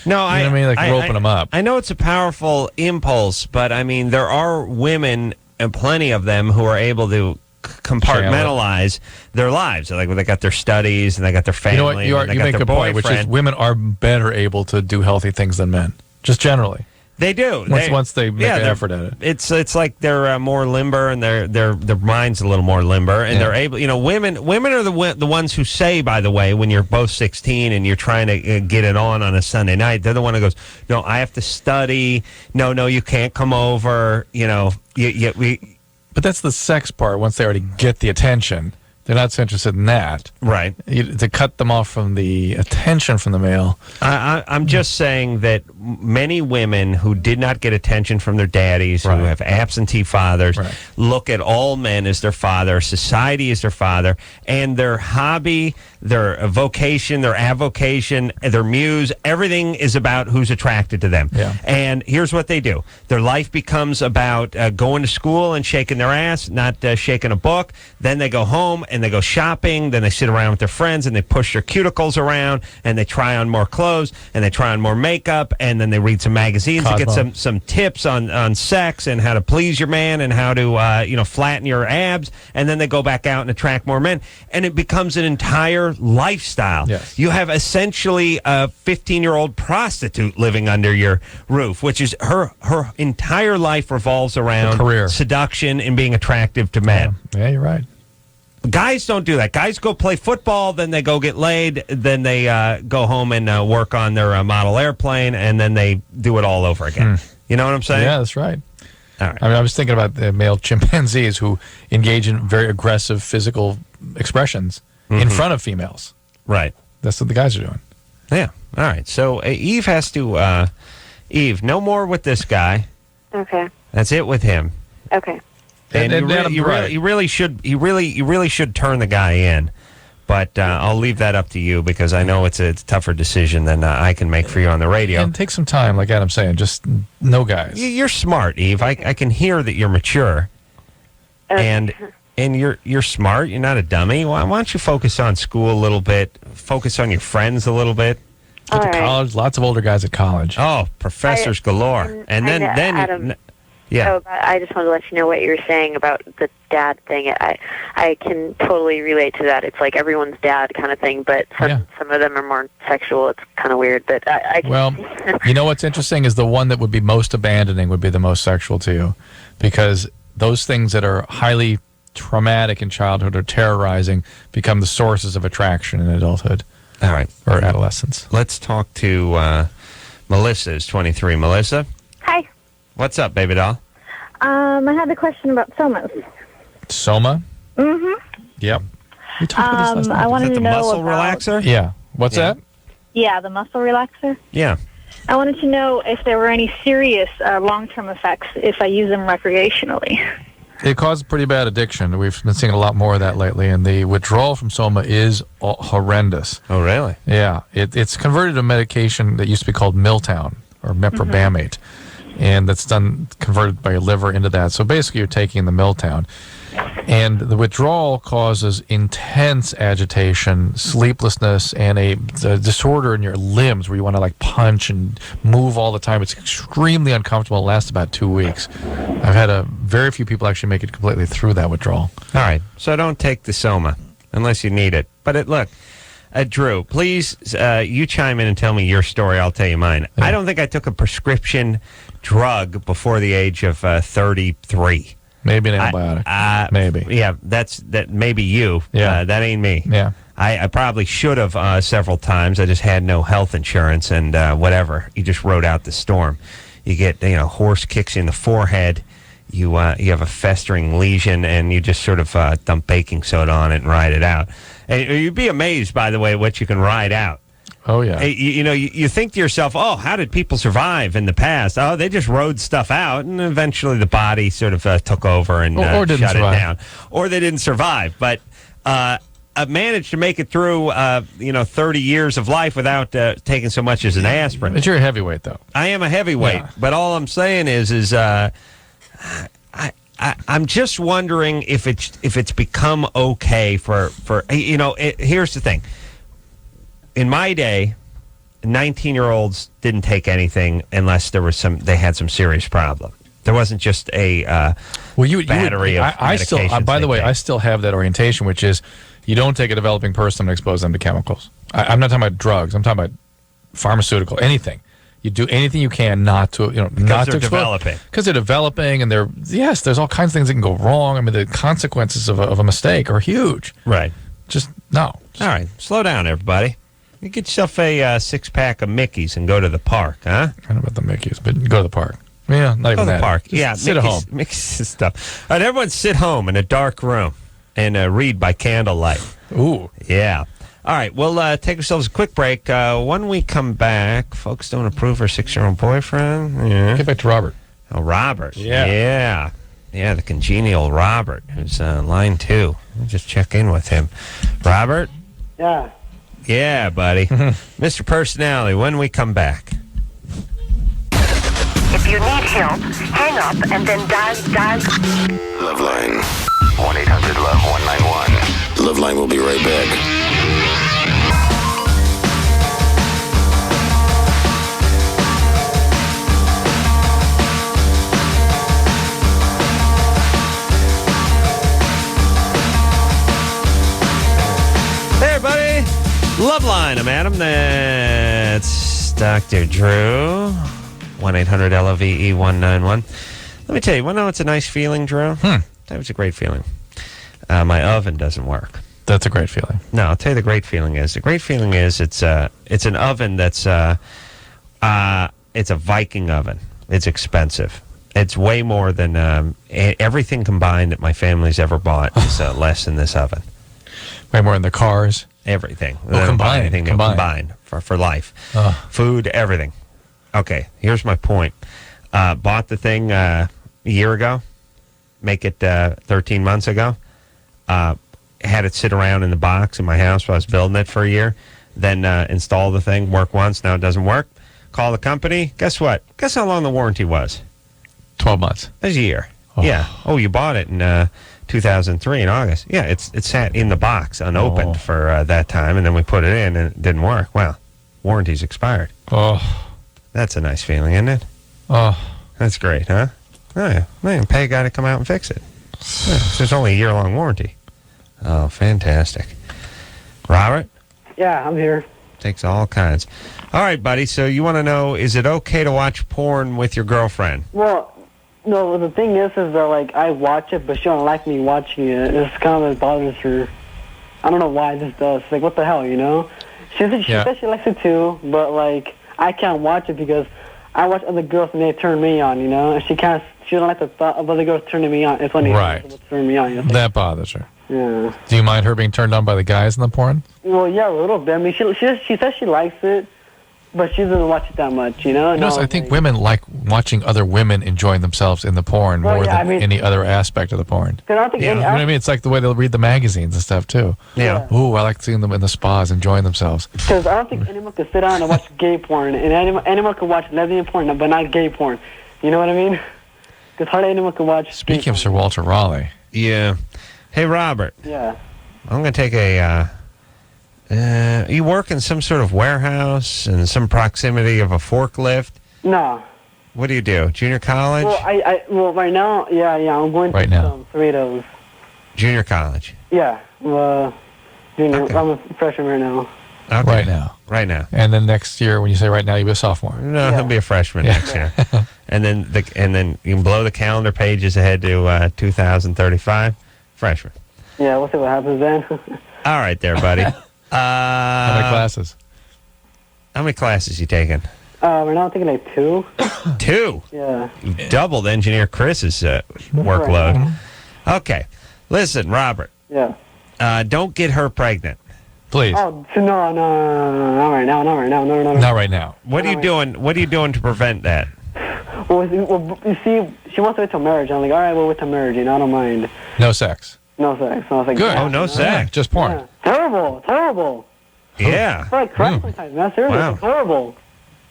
roping them up. I know it's a powerful impulse, but I mean, there are women, and plenty of them, who are able to compartmentalize their lives. Like, they got their studies and they got their family. You make a point, which is women are better able to do healthy things than men, just generally. They do. Once they make an effort at it. It's like they're more limber, and their mind's a little more limber, and they're able. Women are the ones who say, by the way, when you're both 16 and you're trying to get it on a Sunday night, they're the one who goes, "No, I have to study. No, you can't come over." But that's the sex part. Once they already get the attention, they're not so interested in that. Right. To cut them off from the attention from the male. I'm just saying that many women who did not get attention from their daddies, who have absentee fathers, look at all men as their father, society as their father, and their hobby, their vocation, their avocation, their muse, everything is about who's attracted to them. Yeah. And here's what they do. Their life becomes about going to school and shaking their ass, not shaking a book. Then they go home and they go shopping. Then they sit around with their friends and they push their cuticles around and they try on more clothes and they try on more makeup and then they read some magazines to get some tips on sex and how to please your man and how to flatten your abs. And then they go back out and attract more men, and it becomes an entire lifestyle. Yes. You have essentially a 15-year-old prostitute living under your roof, which is her entire life revolves around career, seduction, and being attractive to men. Yeah, you're right. Guys don't do that. Guys go play football, then they go get laid, then they go home and work on their model airplane, and then they do it all over again. You know what I'm saying? Yeah, that's right. All right. I mean, I was thinking about the male chimpanzees who engage in very aggressive physical expressions in front of females. Right. That's what the guys are doing. Yeah. All right. So Eve has to. Eve, no more with this guy. Okay. That's it with him. Okay. And you really should turn the guy in, but I'll leave that up to you because I know it's a tougher decision than I can make for you on the radio. And take some time, like Adam's saying. Just no guys. You're smart, Eve. I can hear that you're mature, and you're smart. You're not a dummy. Why don't you focus on school a little bit? Focus on your friends a little bit. Go to college. Lots of older guys at college. Oh, professors galore. And then Adam, yeah. So I just wanted to let you know what you were saying about the dad thing. I can totally relate to that. It's like everyone's dad kind of thing, but some of them are more sexual. It's kind of weird, but Well, you know what's interesting is the one that would be most abandoning would be the most sexual to you, because those things that are highly traumatic in childhood or terrorizing become the sources of attraction in adulthood. All right. Or adolescence. Let's talk to Melissa, who's 23. Melissa? Hi. What's up, baby doll? I had a question about somas. Soma? Mm-hmm. Yep. We talked about this last night. I wanted Is that to the know muscle about, relaxer? Yeah. What's that? Yeah, the muscle relaxer. Yeah. I wanted to know if there were any serious long-term effects if I use them recreationally. It causes pretty bad addiction. We've been seeing a lot more of that lately, and the withdrawal from Soma is horrendous. Oh, really? Yeah. It's converted to a medication that used to be called Miltown or Mepробamate, and that's converted by your liver into that. So basically you're taking the Miltown. And the withdrawal causes intense agitation, sleeplessness, and a disorder in your limbs where you want to like punch and move all the time. It's extremely uncomfortable. It lasts about 2 weeks. I've had very few people actually make it completely through that withdrawal. All right. So don't take the Soma unless you need it. But look, Drew, please, you chime in and tell me your story. I'll tell you mine. Yeah. I don't think I took a prescription drug before the age of 33. Maybe an antibiotic. Maybe. Yeah, that maybe you. Yeah. That ain't me. Yeah. I probably should have several times. I just had no health insurance and whatever. You just rode out the storm. You get, horse kicks in the forehead. You have a festering lesion, and you just sort of dump baking soda on it and ride it out. And you'd be amazed, by the way, what you can ride out. Oh, yeah. You think to yourself, oh, how did people survive in the past? Oh, they just rode stuff out, and eventually the body sort of took over and or didn't shut survive. it down. Or they didn't survive. But I managed to make it through, 30 years of life without taking so much as an aspirin. But you're a heavyweight, though. I am a heavyweight. Yeah. But all I'm saying is I'm just wondering if it's become okay for here's the thing. In my day, 19-year-olds didn't take anything unless they had some serious problem. There wasn't just a battery of medications. By the way, I still have that orientation, which is you don't take a developing person and expose them to chemicals. I'm not talking about drugs. I'm talking about pharmaceutical, anything. You do anything you can not to, not to developing. Because they're developing, and there's all kinds of things that can go wrong. I mean, the consequences of a mistake are huge. Right. Just no. All right, slow down, everybody. You get yourself a 6-pack of Mickeys and go to the park, huh? I don't know about the Mickeys, but go to the park. Yeah, not even that. Go to the park. Just yeah, sit Mickey's, at home. Mickey's and stuff. All right, everyone sit home in a dark room and read by candlelight. Ooh. Yeah. All right, we'll take ourselves a quick break. When we come back, folks don't approve her 6-year-old boyfriend. Yeah. Get back to Robert. Oh, Robert. Yeah. Yeah, the congenial Robert, who's line 2. We'll just check in with him. Robert? Yeah. Yeah, buddy. Mr. Personality, when we come back. If you need help, hang up and then dial. LoveLine. 1-800-LOVE-191. LoveLine will be right back. LoveLine, I'm Adam. That's Dr. Drew. 1-800-LOVE-191. Let me tell you, it's a nice feeling, Drew? That was a great feeling. My oven doesn't work. That's a great feeling. No, I'll tell you the great feeling is. The great feeling is it's an oven that's it's a Viking oven. It's expensive. It's way more than everything combined that my family's ever bought is less than this oven. Way more in the cars. Everything. Combined for life. Food, everything. Okay, here's my point. Bought the thing a year ago. Make it 13 months ago. Had it sit around in the box in my house while I was building it for a year. Then install the thing, work once, now it doesn't work. Call the company. Guess what? Guess how long the warranty was? 12 months. It was a year. Oh. Yeah. Oh, you bought it in 2003 in August. Yeah, it sat in the box unopened for that time, and then we put it in, and it didn't work. Well, warranty's expired. Oh. That's a nice feeling, isn't it? Oh. That's great, huh? Oh, yeah. Man, pay a guy to come out and fix it. Yeah, there's only a year-long warranty. Oh, fantastic. Robert? Yeah, I'm here. Takes all kinds. All right, buddy, so you want to know, is it okay to watch porn with your girlfriend? Well, no, the thing is that, like, I watch it, but she don't like me watching it. It's kind of bothers her. I don't know why this does. Like, what the hell, you know? She says she likes it too, but, like, I can't watch it because I watch other girls and they turn me on, you know? And she don't like the thought of other girls turning me on. It's funny. Right. Turning me on. You know? That bothers her. Yeah. Do you mind her being turned on by the guys in the porn? Well, yeah, a little bit. I mean, she says she likes it, but she doesn't watch it that much, you know? I think women like watching other women enjoying themselves in the porn more than any other aspect of the porn. I don't think you know what I mean? It's like the way they'll read the magazines and stuff, too. Yeah. Ooh, I like seeing them in the spas enjoying themselves. Because I don't think anyone could sit down and watch gay porn, and anyone could watch lesbian porn, but not gay porn. You know what I mean? Because hardly anyone could watch Speaking of Sir Walter Raleigh. Yeah. Hey, Robert. Yeah. I'm going to take you work in some sort of warehouse in some proximity of a forklift? No. What do you do? Junior college? Well, right now, I'm going to some Cerritos. Junior college? Yeah. Junior. Okay. I'm a freshman right now. Okay. Right now. And then next year, when you say right now, you'll be a sophomore. No, he'll be a freshman next year. And then you can blow the calendar pages ahead to 2035. Freshman. Yeah, we'll see what happens then. All right there, buddy. How many classes? How many classes you taking? Right now I'm taking like 2. 2? Yeah. You doubled Engineer Chris's workload. Right. Okay. Listen, Robert. Yeah. Don't get her pregnant. Please. Oh, no, not right now. Not right now. What are you doing? What are you doing to prevent that? Well, you see, she wants to wait till marriage. I'm like, all right, we'll wait till marriage. You know, I don't mind. No sex. No sex. No sex. Good. Oh, no sex. Just porn. Yeah. Terrible. Yeah. It's like crap sometimes, man. Seriously, it's horrible.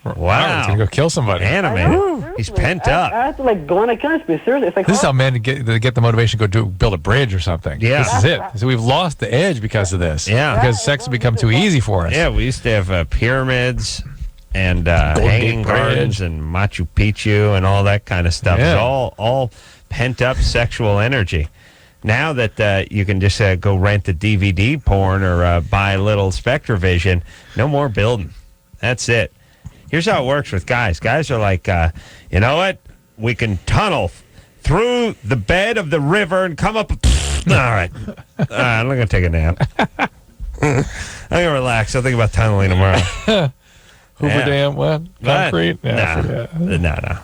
Wow. He's going to go kill somebody. Animated. He's pent up. I have to, like, go on against me. Seriously, it's like this is how men get the motivation to go build a bridge or something. Yeah. This is it. So we've lost the edge because of this. Yeah. Because sex has become too easy for us. Yeah, we used to have pyramids and hanging gardens and Machu Picchu and all that kind of stuff. Yeah. It's all pent up sexual energy. Now that you can just go rent the DVD porn or buy a little SpectraVision, no more building. That's it. Here's how it works with guys. Guys are like, you know what? We can tunnel through the bed of the river and come up. All right. I'm not going to take a nap. I'm going to relax. I'll think about tunneling tomorrow. Hoover Dam, what? Concrete? Yeah, No.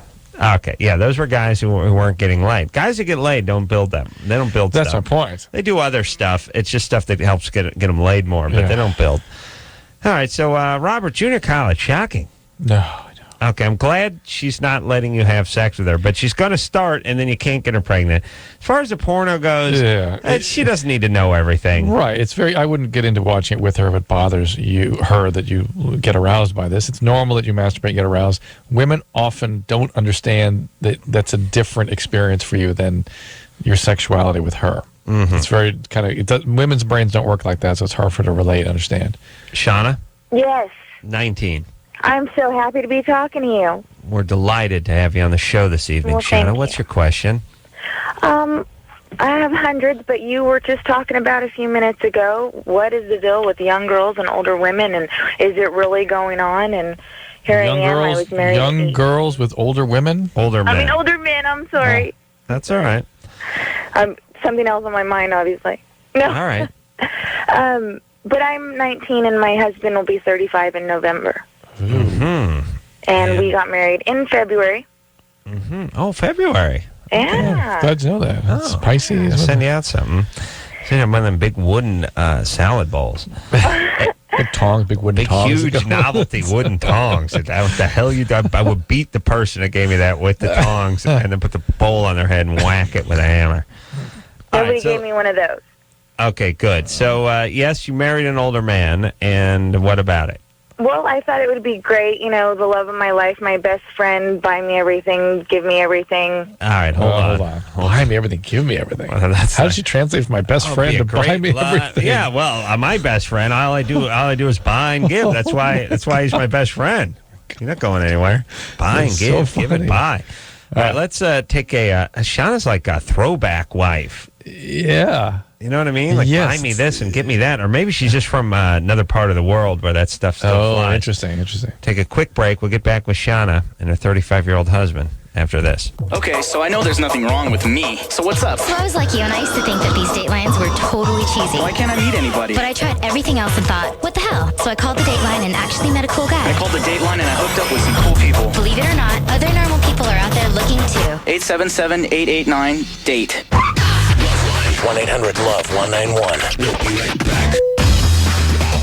Okay, yeah, those were guys who weren't getting laid. Guys that get laid don't build them. They don't build That's stuff. our point. They do other stuff. It's just stuff that helps get them laid more, but they don't build. All right, so Robert, junior college, shocking. No. Okay, I'm glad she's not letting you have sex with her, but she's going to start, and then you can't get her pregnant. As far as the porno goes, she doesn't need to know everything. Right. It's I wouldn't get into watching it with her if it bothers her that you get aroused by this. It's normal that you masturbate and get aroused. Women often don't understand that that's a different experience for you than your sexuality with her. It's very kind of women's brains don't work like that, so it's hard for her to relate and understand. Shauna, Yes. 19. I'm so happy to be talking to you. We're delighted to have you on the show this evening. Well, thank Shauna, you. what's your question? I have hundreds, but you were just talking about a few minutes ago. What is the deal with young girls and older women, and is it really going on? And here Young I am. girls, I was married. young girls with older women. Older men. I mean, older men. I'm sorry. That's all right. Something else on my mind, obviously. No. All right. But I'm 19, and my husband will be 35 in November. Mm-hmm. And we got married in February. Mm-hmm. Oh, February. Yeah. Glad you know that. It's Pisces. I'll send you out something. Send you one of them big wooden salad bowls. Big tongs, big wooden tongs. Huge novelty wooden tongs. What the hell you done? I would beat the person that gave me that with the tongs and then put the bowl on their head and whack it with a hammer. Nobody gave me one of those. Okay, good. So, yes, you married an older man, and what about it? Well, I thought it would be great. You know, the love of my life, my best friend, buy me everything, give me everything. All right, hold on. Buy me everything, give me everything. Well, How does she translate from my best friend to buy me everything? Yeah, well, my best friend, all I do is buy and give. That's why he's my best friend. You're not going anywhere. Buy and That's give, so give and funny. buy. All right, let's take Shauna's like a throwback wife. Yeah. You know what I mean? Like, Yes. buy me this and get me that. Or maybe she's just from another part of the world where that stuff still flies. Interesting. Take a quick break. We'll get back with Shauna and her 35-year-old husband after this. Okay, so I know there's nothing wrong with me. So what's up? So I was like you, and I used to think that these Datelines were totally cheesy. Why can't I meet anybody? But I tried everything else and thought, what the hell? So I called the Dateline and actually met a cool guy. I called the Dateline and I hooked up with some cool people. Believe it or not, other normal people are out there looking too. 877-889-DATE. 1-800-LOVE-191. We'll be right back.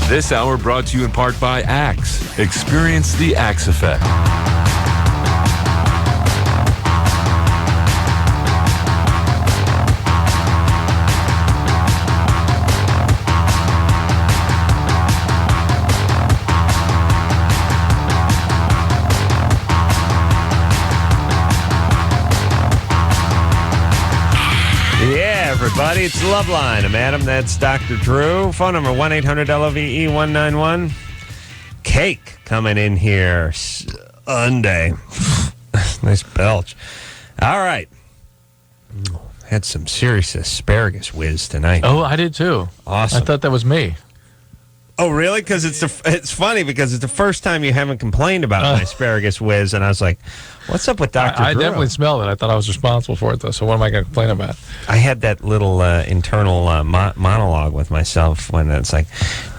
This hour brought to you in part by Axe. Experience the Axe effect. Yeah, everybody, it's LoveLine. I'm Adam. That's Dr. Drew. Phone number 1-800-LOVE-191. Cake coming in here Sunday. Nice belch. All right. Had some serious asparagus whiz tonight. Oh, I did too. Awesome. I thought that was me. Oh, really? Because it's funny because it's the first time you haven't complained about my asparagus whiz, and I was like, "What's up with Dr. I Drew?" definitely smelled it. I thought I was responsible for it, though. So what am I going to complain about? I had that little internal monologue with myself when it's like,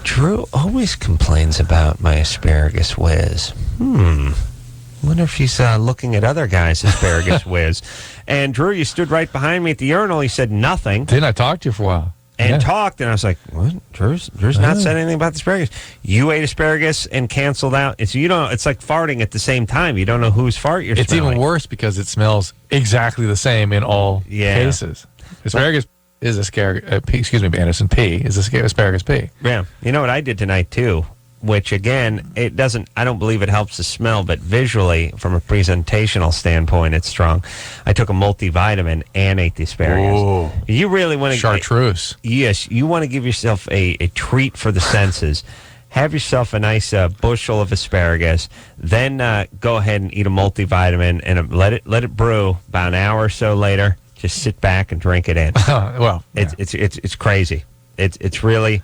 Drew always complains about my asparagus whiz. Wonder if he's looking at other guys' asparagus whiz. And Drew, you stood right behind me at the urinal. He said nothing. Didn't I talk to you for a while? And talked, and I was like, "What? Drew's not said anything about the asparagus. You ate asparagus and canceled out. It's it's like farting at the same time. You don't know whose fart you're It's smelling. even worse because it smells exactly the same in all cases. Asparagus is asparagus. Excuse me, Anderson. P is asparagus P. Yeah. You know what I did tonight too, which again, it doesn't. I don't believe it helps the smell, but visually, from a presentational standpoint, it's strong. I took a multivitamin and ate the asparagus. Ooh. You really want to chartreuse? Yes, you want to give yourself a treat for the senses. Have yourself a nice bushel of asparagus, then go ahead and eat a multivitamin and let it brew. About an hour or so later, just sit back and drink it in. Well, it's crazy. It's really.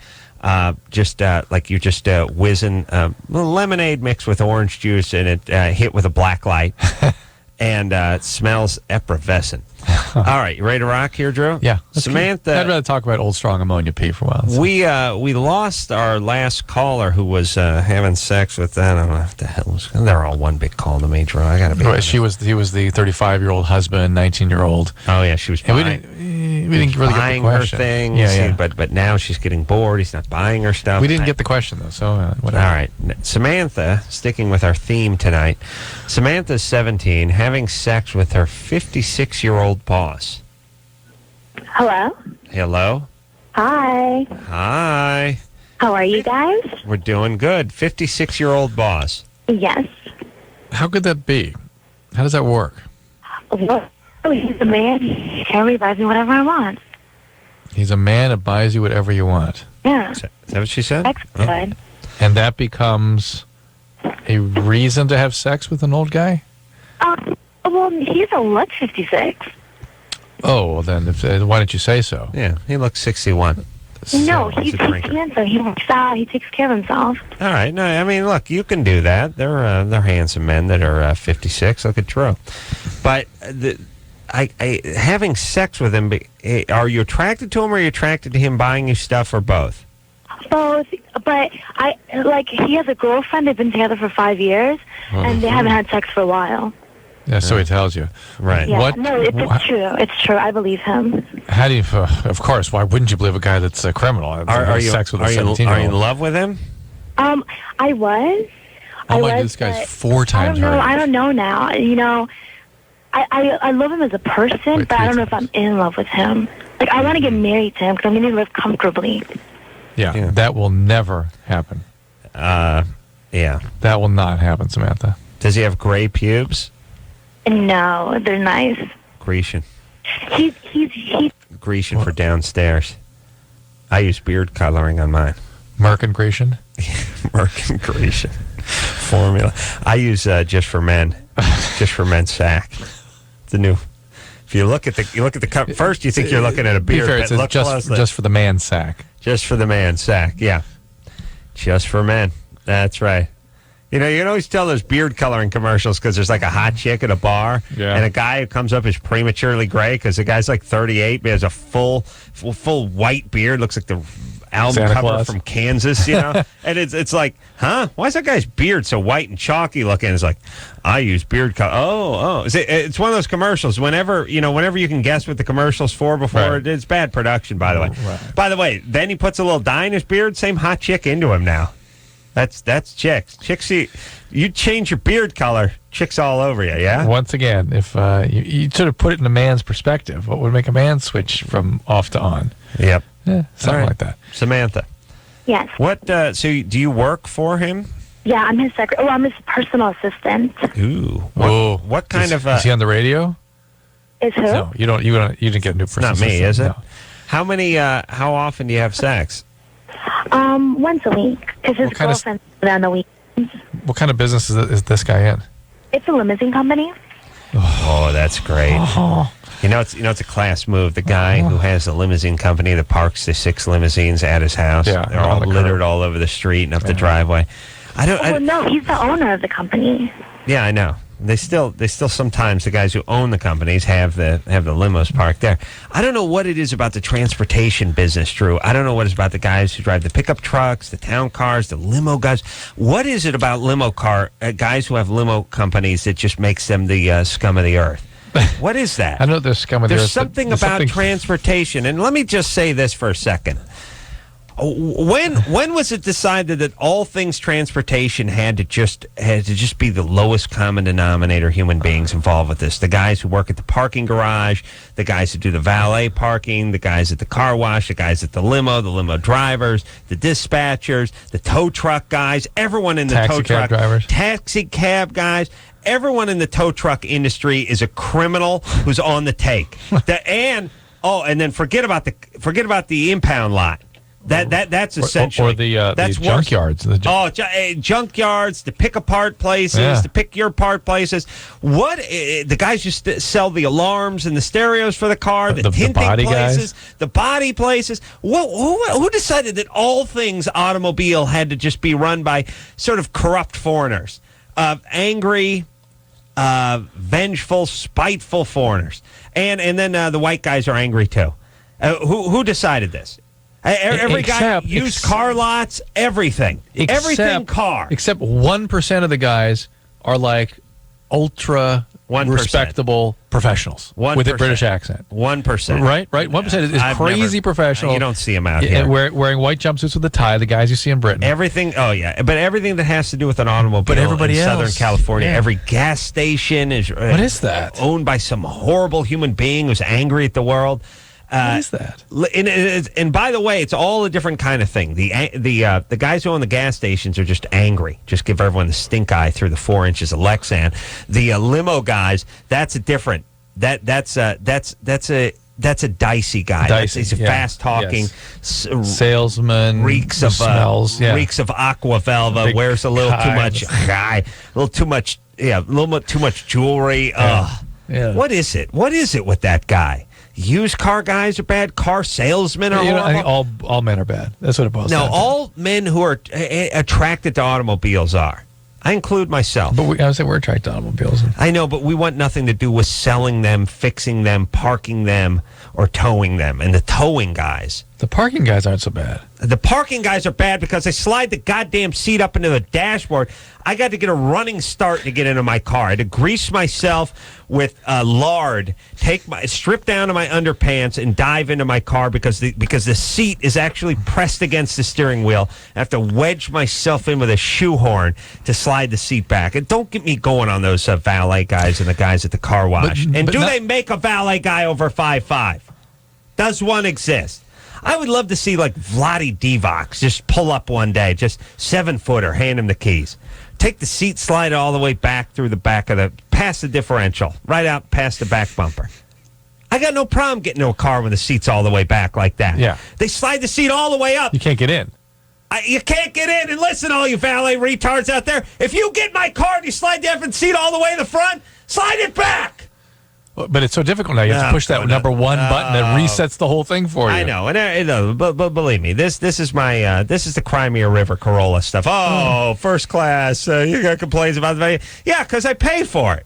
Just like you're just whizzing lemonade mixed with orange juice, and it hit with a black light, and it smells effervescent. All right, you ready to rock here, Drew? Yeah. Samantha. I'd rather talk about Old Strong Ammonia P for a while. So. We lost our last caller who was having sex with I don't know what the hell was. They're all one big call to me, Drew. I gotta be. Right, he was the 35-year-old husband, 19-year-old. Oh yeah, she was. And we didn't really get the buying her question. things. Yeah. But now she's getting bored. He's not buying her stuff. We didn't get the question though, so whatever. All right, Samantha. Sticking with our theme tonight, Samantha's 17, having sex with her 56-year-old boss. Hello? Hello? Hi. Hi. How are you guys? We're doing good. 56-year-old boss. Yes. How could that be? How does that work? Well, he's the man. He can buys me whatever I want. He's a man that buys you whatever you want. Yeah. Is that what she said? That's good. And that becomes a reason to have sex with an old guy? Well, he doesn't look 56. Oh, well then, why didn't you say so? Yeah, he looks 61. No, he's handsome. He works out. He takes care of himself. All right. No, I mean, look, you can do that. They're handsome men that are 56. Look at Drew. But having sex with him, are you attracted to him or are you attracted to him buying you stuff or both? Both. But he has a girlfriend. They've been together for 5 years, and they haven't had sex for a while. Yeah, so he tells you. Right. Yeah. What? No, it's true. It's true. I believe him. How do you? Of course. Why wouldn't you believe a guy that's a criminal? Are you sex with a are you 17-year-old? in love with him? I was. Oh my God, this guy's 4 times I don't know. harder. I don't know now. You know, I love him as a person, but I don't know if I'm in love with him. Like, I want to get married to him because I'm going to live comfortably. Yeah, that will never happen. Yeah. That will not happen, Samantha. Does he have gray pubes? No, they're nice. Grecian. He's Grecian for downstairs. I use beard coloring on mine. Merkin Grecian? Merkin Grecian. Formula. I use just for men. Just for men's sack. It's a new. If you look at the cup first, you think you're looking at a beard. Be fair, but it says look closely. just for the man's sack. Just for the man's sack. Yeah. Just for men. That's right. You know, you can always tell those beard coloring commercials because there's like a hot chick at a bar, and a guy who comes up is prematurely gray because the guy's like 38, but he has a full white beard, looks like the album Santa cover Claus. from Kansas, you know. And it's like, huh? Why is that guy's beard so white and chalky looking? It's like, I use beard color. Oh, it's one of those commercials. Whenever you can guess what the commercial's for before, it's bad production, by the way. Right. By the way, then he puts a little dye in his beard. Same hot chick into him now. That's chicks. Chicks, you change your beard color, chicks all over you, yeah? Once again, if you sort of put it in a man's perspective, what would make a man switch from off to on? Yep. Yeah, something All right. like that. Samantha. Yes. What, so do you work for him? Yeah, I'm his secretary. Well, I'm his personal assistant. Ooh. What kind of... Is he on the radio? Is who? No, you didn't get a new person. Not me, is it? No. How many, how often do you have sex? Once a week, because his girlfriend's on the weekends. What kind of business is this guy in? It's a limousine company. Oh, that's great. Oh. You know, it's a class move. The guy who has a limousine company that parks the 6 limousines at his house. Yeah, they're all littered all over the street and up the driveway. No, he's the owner of the company. Yeah, I know. They still sometimes the guys who own the companies have the limos parked there. I don't know what it is about the transportation business, Drew. I don't know what it's about the guys who drive the pickup trucks, the town cars, the limo guys. What is it about limo car guys who have limo companies that just makes them the scum of the earth? What is that? I know they're scum of the earth. There's something about transportation, and let me just say this for a second. When was it decided that all things transportation had to just be the lowest common denominator human beings involved with this? The guys who work at the parking garage, the guys who do the valet parking, the guys at the car wash, the guys at the limo drivers, the dispatchers, the tow truck guys, everyone in the tow truck drivers, taxi cab guys. Everyone in the tow truck industry is a criminal who's on the take. And then forget about the impound lot. That's essentially or the junkyards. Junkyards, the pick apart places, the pick your part places. What the guys just sell the alarms and the stereos for the car, the tinting body places, guys. the body places. Who decided that all things automobile had to just be run by sort of corrupt foreigners, angry, vengeful, spiteful foreigners, and then the white guys are angry too. Who decided this? Every guy used car lots, everything car. Except 1% of the guys are like ultra 1%. respectable professionals 1%. with a British accent. 1%. Right? 1% is crazy professional. You don't see them out here. Wearing white jumpsuits with a tie, the guys you see in Britain. Everything, but everything that has to do with an automobile but everybody in else, Southern California, every gas station is what is that? Owned by some horrible human being who's angry at the world. What is that? And by the way, it's all a different kind of thing. The guys who own the gas stations are just angry. Just give everyone the stink eye through the 4 inches of Lexan. The limo guys, that's a different. That's a that's a dicey guy. He's a fast-talking salesman. Reeks of smells. Reeks of Aqua Velva. Wears a little too much. A little too much. Yeah, a little too much jewelry. What is it? What is it with that guy? Used car guys are bad. Car salesmen are horrible. I think all men are bad. That's what it boils down to. All men who are attracted to automobiles are. I include myself. But I would say we're attracted to automobiles. I know, but we want nothing to do with selling them, fixing them, parking them, or towing them. And the towing guys. The parking guys aren't so bad. The parking guys are bad because they slide the goddamn seat up into the dashboard. I got to get a running start to get into my car. I had to grease myself with lard, strip down to my underpants, and dive into my car because the seat is actually pressed against the steering wheel. I have to wedge myself in with a shoehorn to slide the seat back. And don't get me going on those valet guys and the guys at the car wash. But they make a valet guy over 5'5"? Does one exist? I would love to see like Vlade Divac just pull up one day, just 7-footer, hand him the keys. Take the seat, slide it all the way back through the back of past the differential, right out past the back bumper. I got no problem getting into a car when the seat's all the way back like that. Yeah. They slide the seat all the way up. You can't get in. You can't get in. And listen, all you valet retards out there, if you get in my car and you slide the effing seat all the way to the front, slide it back. But it's so difficult now. You have to push that number one button that resets the whole thing for you. I know, but believe me, this is my this is the Crimea River Corolla stuff. Oh, first class. You got complaints about the value? Yeah, because I paid for it.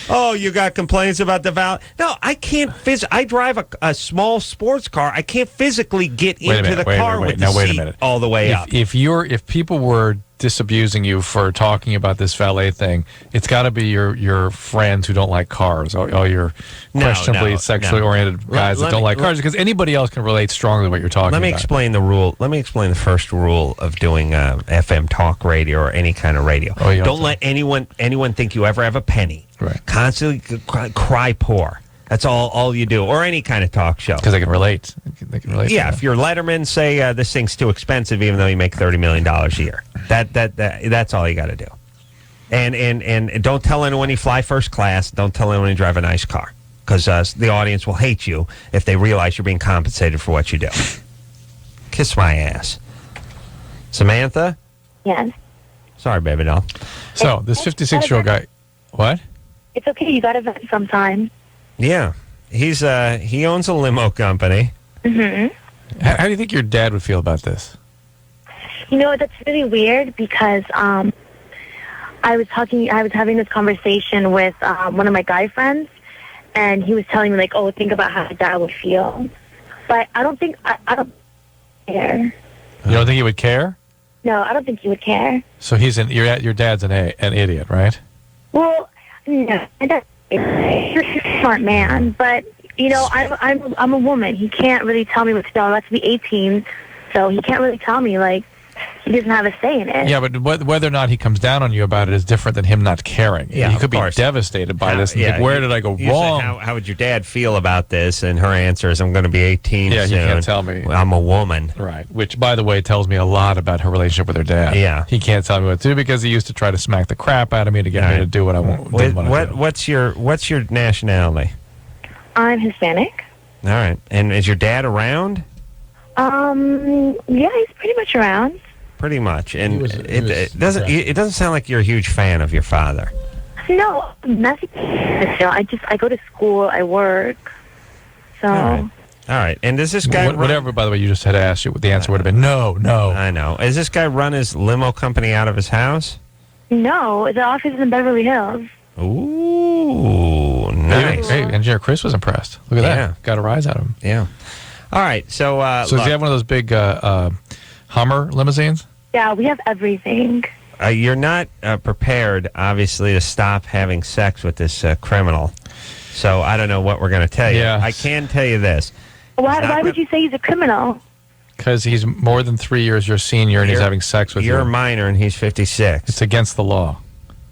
Oh, you got complaints about the value? No, I can't. I drive a small sports car. I can't physically get into the car with the seat all the way up. If people were disabusing you for talking about this valet thing, it's got to be your friends who don't like cars, all your questionably sexually oriented guys that don't like cars, because anybody else can relate strongly to what you're talking about. Let me explain the rule. Let me explain the first rule of doing FM talk radio or any kind of radio. Don't let anyone think you ever have a penny. Right. Constantly cry poor. That's all you do, or any kind of talk show. Because they can relate. They can relate. Yeah, if you're Letterman, say this thing's too expensive, even though you make $30 million a year. That's all you got to do. And don't tell anyone you fly first class. Don't tell anyone you drive a nice car, because the audience will hate you if they realize you're being compensated for what you do. Kiss my ass, Samantha. Yes. Sorry, baby doll. So this 56-year-old guy, what? It's okay. You got to vent sometime. Yeah, he owns a limo company. Mm-hmm. How do you think your dad would feel about this? You know, that's really weird because I was having this conversation with one of my guy friends, and he was telling me like, "Oh, think about how dad would feel." But I don't think I don't care. You don't think he would care? No, I don't think he would care. So your dad's an idiot, right? Well, no, you're a smart man, but you know, I'm a woman. He can't really tell me what to do. I'm about to be 18, so he can't really tell me. Like, he doesn't have a say in it. Yeah, but whether or not he comes down on you about it is different than him not caring. Yeah, he could be devastated by this. And think, where did I go wrong? How would your dad feel about this? And her answer is, I'm going to be 18 soon. Yeah, you can't tell me. I'm a woman. Right, which, by the way, tells me a lot about her relationship with her dad. Yeah. He can't tell me what to do because he used to try to smack the crap out of me to get me to do what I want. What's your nationality? I'm Hispanic. All right. And is your dad around? Yeah, he's pretty much around. Pretty much, and it doesn't sound like you're a huge fan of your father. No, nothing. I go to school, I work, so. All right. And does this guy whatever? By the way, you just had to ask you. The answer would have been no. I know. Does this guy run his limo company out of his house? No, the office is in Beverly Hills. Ooh, nice. Hey, Engineer Chris was impressed. Look at that. Got a rise out of him. Yeah. All right. So does he have one of those big Hummer limousines? Yeah, we have everything. You're not prepared, obviously, to stop having sex with this criminal. So I don't know what we're going to tell you. Yeah. I can tell you this. Why would you say he's a criminal? Because he's more than 3 years your senior and he's having sex with you. You're a minor and he's 56. It's against the law.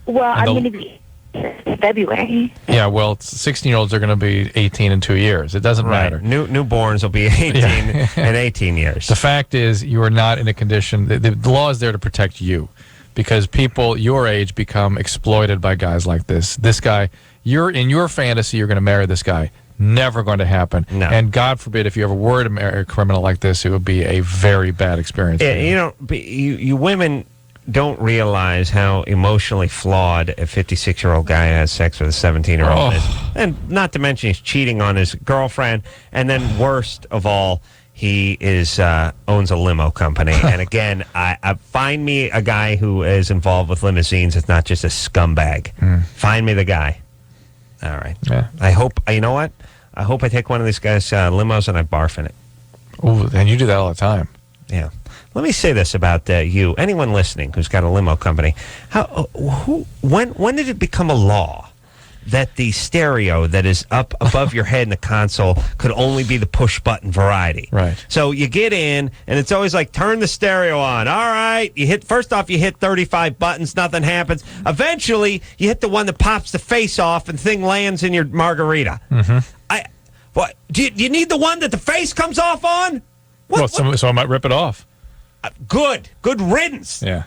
Well, I'm going to be in February. Yeah, well, 16-year-olds are going to be 18 in 2 years. It doesn't matter. Newborns will be 18 in 18 years. The fact is, you are not in a condition. The law is there to protect you, because people your age become exploited by guys like this. This guy, in your fantasy, you're going to marry this guy. Never going to happen. No. And God forbid if you ever were to marry a criminal like this, it would be a very bad experience. Yeah, you women don't realize how emotionally flawed a 56-year-old guy has sex with a 17-year-old is. And not to mention he's cheating on his girlfriend. And then worst of all, he owns a limo company. And again, I find me a guy who is involved with limousines. It's not just a scumbag. Find me the guy. All right. Yeah. I hope, you know what? I hope I take one of these guys' limos and I barf in it. Oh, and you do that all the time. Yeah. Let me say this about you. Anyone listening who's got a limo company, when did it become a law that the stereo that is up above your head in the console could only be the push-button variety? Right. So you get in, and it's always like, turn the stereo on. All right. First off, you hit 35 buttons. Nothing happens. Eventually, you hit the one that pops the face off, and the thing lands in your margarita. What? Do you need the one that the face comes off on? So I might rip it off. Good riddance. Yeah.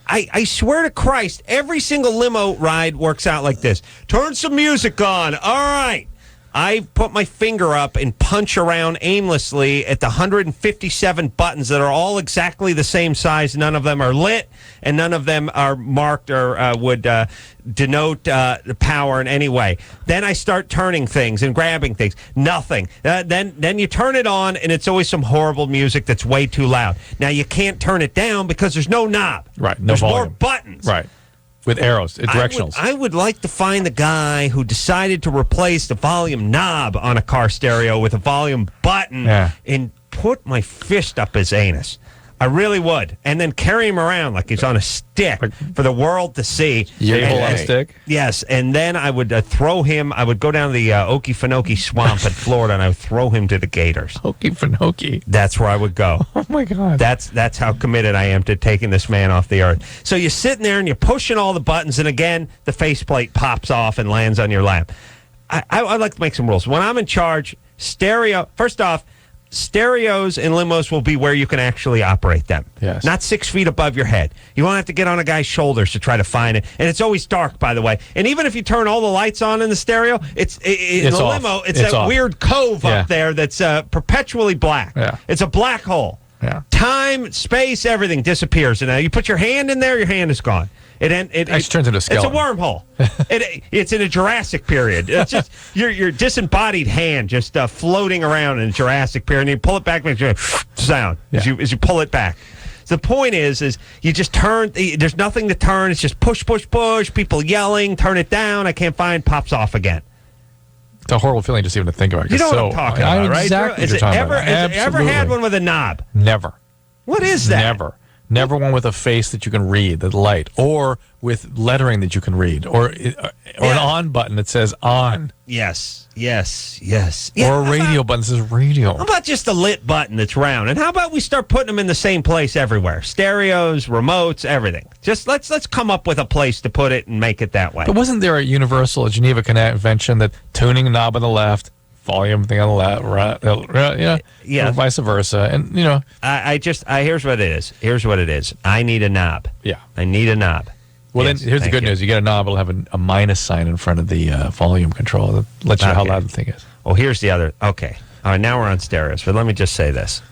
I swear to Christ, every single limo ride works out like this. Turn some music on. All right. I put my finger up and punch around aimlessly at the 157 buttons that are all exactly the same size. None of them are lit, and none of them are marked or would denote the power in any way. Then I start turning things and grabbing things. Nothing. Then you turn it on, and it's always some horrible music that's way too loud. Now, you can't turn it down because there's no knob. Right. No there's volume. more buttons. Right. With arrows, directionals. I would like to find the guy who decided to replace the volume knob on a car stereo with a volume button and put my fist up his anus. I really would. And then carry him around like he's on a stick for the world to see. On a stick? Yes. And then I would throw him. I would go down the Okefenokee swamp in Florida, and I would throw him to the gators. Okefenokee. That's where I would go. Oh, my God. That's how committed I am to taking this man off the earth. So you're sitting there, and you're pushing all the buttons, and again, the faceplate pops off and lands on your lap. I'd like to make some rules. When I'm in charge, first off, stereos and limos will be where you can actually operate them. Yes. Not 6 feet above your head. You won't have to get on a guy's shoulders to try to find it. And it's always dark, by the way. And even if you turn all the lights on in the stereo, it's in the off. limo, it's that off. Weird cove up there that's perpetually black. Yeah. It's a black hole. Yeah. Time, space, everything disappears. And you put your hand in there, your hand is gone. It turns into a skeleton. It's a wormphole. It's in a Jurassic period. It's just your disembodied hand just floating around in a Jurassic period. And you pull it back, makes a sound as you pull it back. So the point is you just turn. There's nothing to turn. It's just push, push, push. People yelling, turn it down. I can't find. Pops off again. It's a horrible feeling just even to think about it. You know what I'm talking about, right? Exactly. Has it ever had one with a knob? Never. What is that? Never one with a face that you can read, that light, or with lettering that you can read, or an on button that says on. Yes. Or a radio button that says radio. How about just a lit button that's round? And how about we start putting them in the same place everywhere? Stereos, remotes, everything. Just let's come up with a place to put it and make it that way. But wasn't there a universal Geneva Convention that tuning knob on the left, volume thing on the left, right, or vice versa, and here's what it is. I need a knob. Yeah, I need a knob. Well, then here's the good news. You get a knob, it'll have a minus sign in front of the volume control that lets you know how loud the thing is. Well, here's the other. Okay, all right. Now we're on stereos, but let me just say this.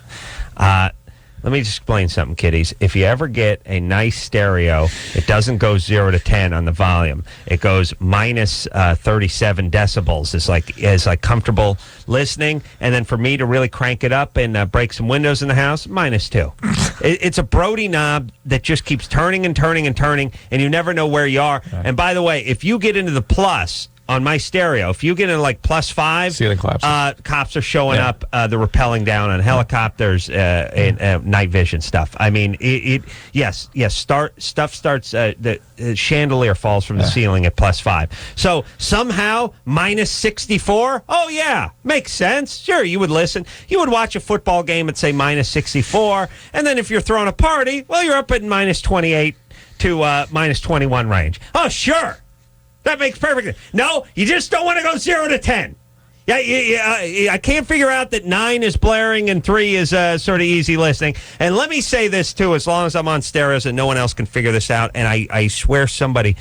Let me just explain something, kiddies. If you ever get a nice stereo, it doesn't go 0 to 10 on the volume. It goes minus 37 decibels. It's like comfortable listening. And then for me to really crank it up and break some windows in the house, minus 2. It's a Brody knob that just keeps turning and turning and turning, and you never know where you are. Right. And by the way, if you get into the plus on my stereo, if you get in like +5, ceiling collapses. Cops are showing up. They're rappelling down on helicopters, and night vision stuff. I mean, yes. Stuff starts. The chandelier falls from the ceiling at +5. So somehow -64. Oh yeah, makes sense. Sure, you would listen. You would watch a football game at say -64, and then if you're throwing a party, well, you're up at -28 to -21 range. Oh sure. That makes perfect sense. No, you just don't want to go 0 to 10. Yeah, I can't figure out that 9 is blaring and 3 is sort of easy listening. And let me say this, too, as long as I'm on stereos and no one else can figure this out, and I swear somebody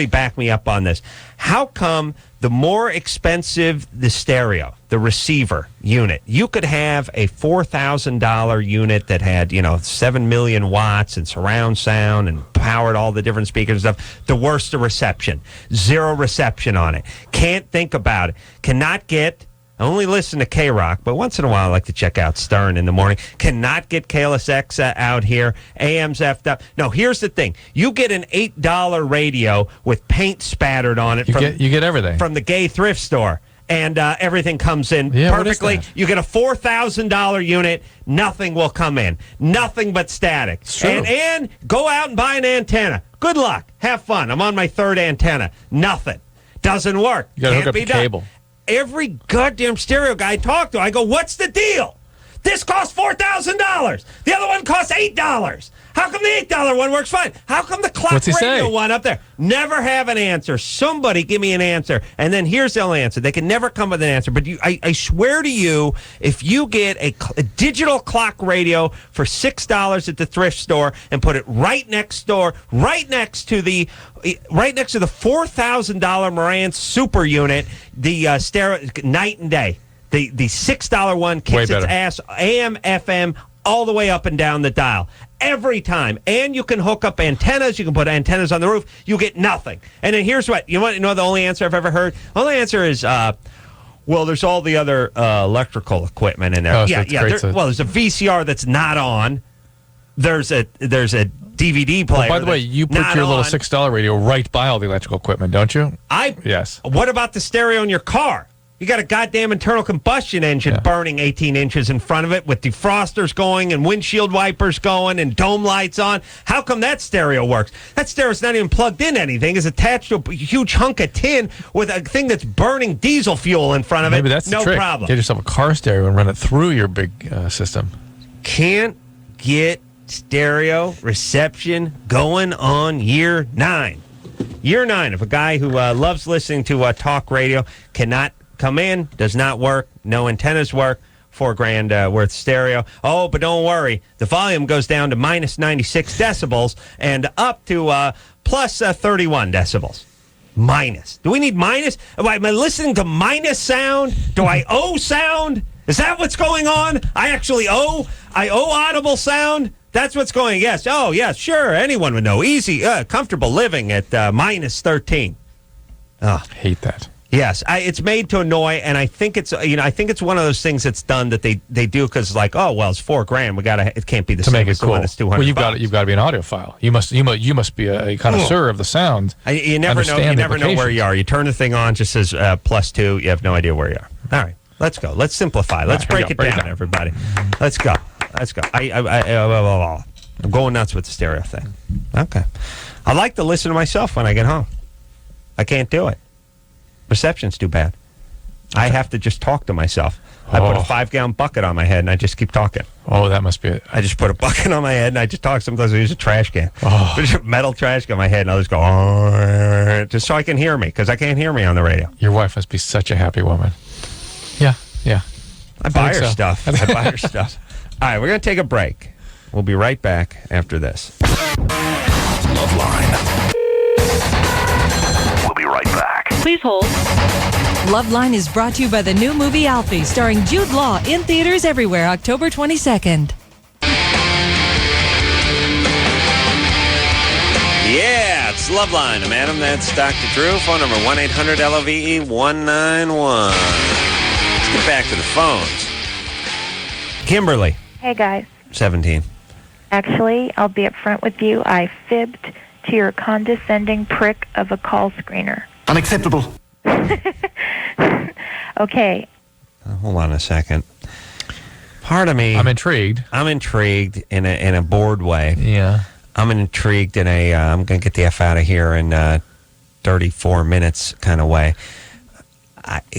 back me up on this. How come the more expensive the stereo, the receiver unit. You could have a $4,000 unit that had, 7 million watts and surround sound and powered all the different speakers and stuff. The worst the reception. Zero reception on it. Can't think about it. Cannot get... I only listen to KROQ, but once in a while I like to check out Stern in the morning. Cannot get KLSX out here. AM's effed up. No, here's the thing. You get an $8 radio with paint spattered on it. You get everything. From the gay thrift store. And everything comes in perfectly. You get a $4,000 unit. Nothing will come in. Nothing but static. And go out and buy an antenna. Good luck. Have fun. I'm on my third antenna. Nothing. Doesn't work. You got to hook up the cable. Every goddamn stereo guy I talk to, I go, what's the deal? This costs $4,000. The other one costs $8. How come the $8 one works fine? How come the clock radio one up there? Never have an answer. Somebody give me an answer. And then here's the only answer. They can never come with an answer. But I swear to you, if you get a digital clock radio for $6 at the thrift store and put it right next to the $4,000 Marantz Super unit, the stereo night and day. The $6 one kicks its ass, AM, FM, all the way up and down the dial. Every time. And you can hook up antennas. You can put antennas on the roof. You get nothing. And then here's what, you want to know the only answer I've ever heard? The only answer is, there's all the other electrical equipment in there. Oh, there's a VCR that's not on. There's a DVD player. By the way, you put your little $6 radio right by all the electrical equipment, don't you? Yes. What about the stereo in your car? You got a goddamn internal combustion engine burning 18 inches in front of it with defrosters going and windshield wipers going and dome lights on. How come that stereo works? That stereo's not even plugged in anything. It's attached to a huge hunk of tin with a thing that's burning diesel fuel in front of it. Maybe that's the trick. Problem. Get yourself a car stereo and run it through your big system. Can't get stereo reception going on year 9. Year 9 of a guy who loves listening to talk radio, cannot come in, does not work, no antennas work, $4,000 worth stereo. Oh, but don't worry, the volume goes down to minus 96 decibels and up to plus 31 decibels. Minus. Do we need minus? Am I listening to minus sound? Do I owe sound? Is that what's going on? I owe audible sound? That's what's going on. Yes. Oh, yes, sure. Anyone would know. Easy, comfortable living at minus 13. Oh. Hate that. Yes, it's made to annoy, and I think it's one of those things that's done that they do because it's like, oh well, it's $4,000. It can't be the to same make it as cool. The one that's $200. Well, you've got to be an audiophile. You must be a connoisseur of the sound. You never know where you are. You turn the thing on, just says +2. You have no idea where you are. All right, let's go. Let's simplify. Let's break it down, everybody. Let's go. I'm going nuts with the stereo thing. Okay, I like to listen to myself when I get home. I can't do it. Reception's too bad. I have to just talk to myself. I put a 5-gallon bucket on my head and I just keep talking. Oh, that must be it. I just put a bucket on my head and I just talk. Sometimes I use a trash can. Put a metal trash can on my head and I'll just go, just so I can hear me, because I can't hear me on the radio. Your wife must be such a happy woman. Yeah. I buy her stuff. All right, we're going to take a break. We'll be right back after this. LoveLine. We'll be right back. Please hold. LoveLine is brought to you by the new movie Alfie, starring Jude Law, in theaters everywhere, October 22nd. Yeah, it's LoveLine. I'm Adam. That's Dr. Drew. Phone number 1-800-LOVE-191. Let's get back to the phones. Kimberly. Hey, guys. 17. Actually, I'll be up front with you. I fibbed to your condescending prick of a call screener. Unacceptable. Okay. Hold on a second. Part of me... I'm intrigued in a bored way. Yeah. I'm intrigued in a I'm going to get the F out of here in 34 minutes kind of way.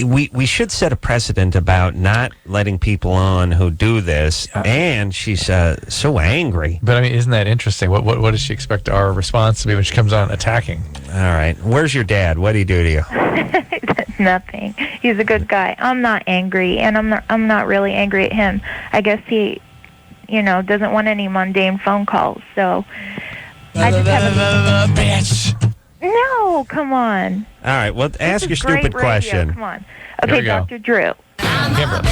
We should set a precedent about not letting people on who do this, and she's so angry. But I mean, isn't that interesting? What does she expect our response to be when she comes on attacking? All right, where's your dad? What did he do to you? Nothing. He's a good guy. I'm not angry, and I'm not really angry at him. I guess he, doesn't want any mundane phone calls. So I just have bitch. No, come on. All right, well, ask your Great stupid radio. question. Come on. Here we Okay, go. Dr. Drew. Kimberly.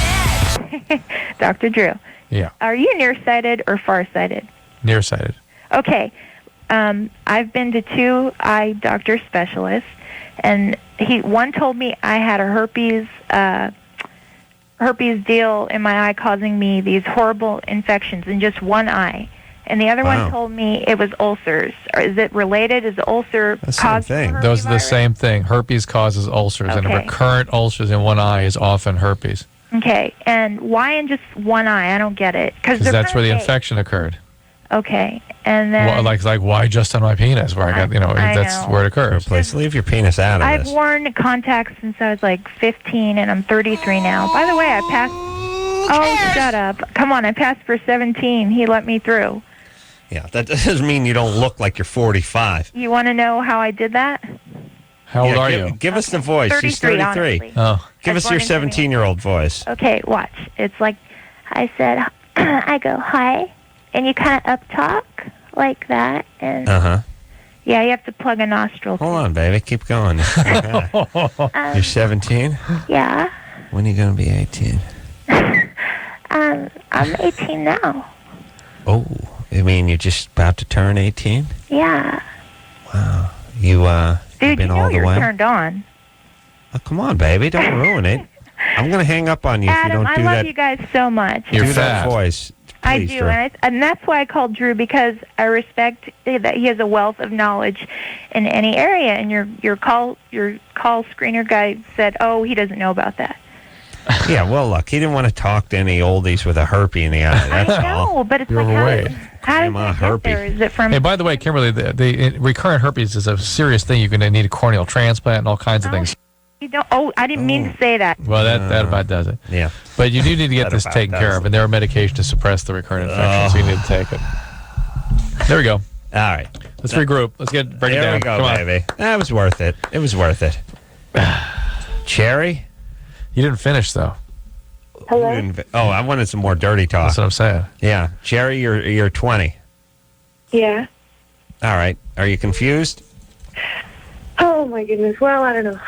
Dr. Drew. Yeah. Are you nearsighted or farsighted? Nearsighted. Okay. I've been to 2 eye doctor specialists, and one told me I had a herpes deal in my eye causing me these horrible infections in just one eye. And the other one told me it was ulcers. Or is it related? Is the ulcer caused by herpes Those are the virus? same thing. Herpes causes ulcers, and Okay. recurrent ulcers in one eye is often herpes. Okay. And why in just one eye? I don't get it. Because that's where the infection occurred. Okay. And then... Well, like why just on my penis? Where I got, that's know. where it occurs. Please leave your penis out of I've this. worn contacts since I was like 15, and I'm 33 now. By the way, I passed... Oh, shut up. Come on, I passed for 17. He let me through. Yeah, that doesn't mean you don't look like you're 45. You want to know how I did that? How old are you? Give us the voice. She's 33, 33. honestly. Oh. Give us your 17-year-old voice. Okay, watch. It's like I said, I go, hi, and you kind of up talk like that. And Uh-huh. yeah, you have to plug a nostril. Hold on, baby. Keep going. You're 17? Yeah. When are you going to be 18? I'm 18 now. Oh, I mean, you're just about to turn 18? Yeah. Wow. You've Dude, been you know all the you're way? turned on. Oh, come on, baby. Don't ruin it. I'm going to hang up on you if you Adam, don't do I love that. you guys so much. Do that voice. I Please, do, Drew. and that's why I called Drew, because I respect that he has a wealth of knowledge in any area. And your call screener guy said, "Oh, he doesn't know about that." Yeah, well, look, he didn't want to talk to any oldies with a herpy in the eye. That's all. No, but it's You're like overweight. how did Grandma you get there? Is it from? Hey, by the way, Kimberly, the recurrent herpes is a serious thing. You're going to need a corneal transplant and all kinds of things. You don't. Oh, I didn't mean to say that. Well, that about does it. Yeah. But you do need to get That this about taken does care of, and there are medications to suppress the recurrent infection, so you need to take it. There we go. All right. Let's regroup. Let's break it down. There we go, Come on. baby. That was worth it. It was worth it. Cherry? You didn't finish, though. Hello? Oh, I wanted some more dirty talk. That's what I'm saying. Yeah. Cherry, you're 20. Yeah. All right. Are you confused? Oh my goodness. Well, I don't know.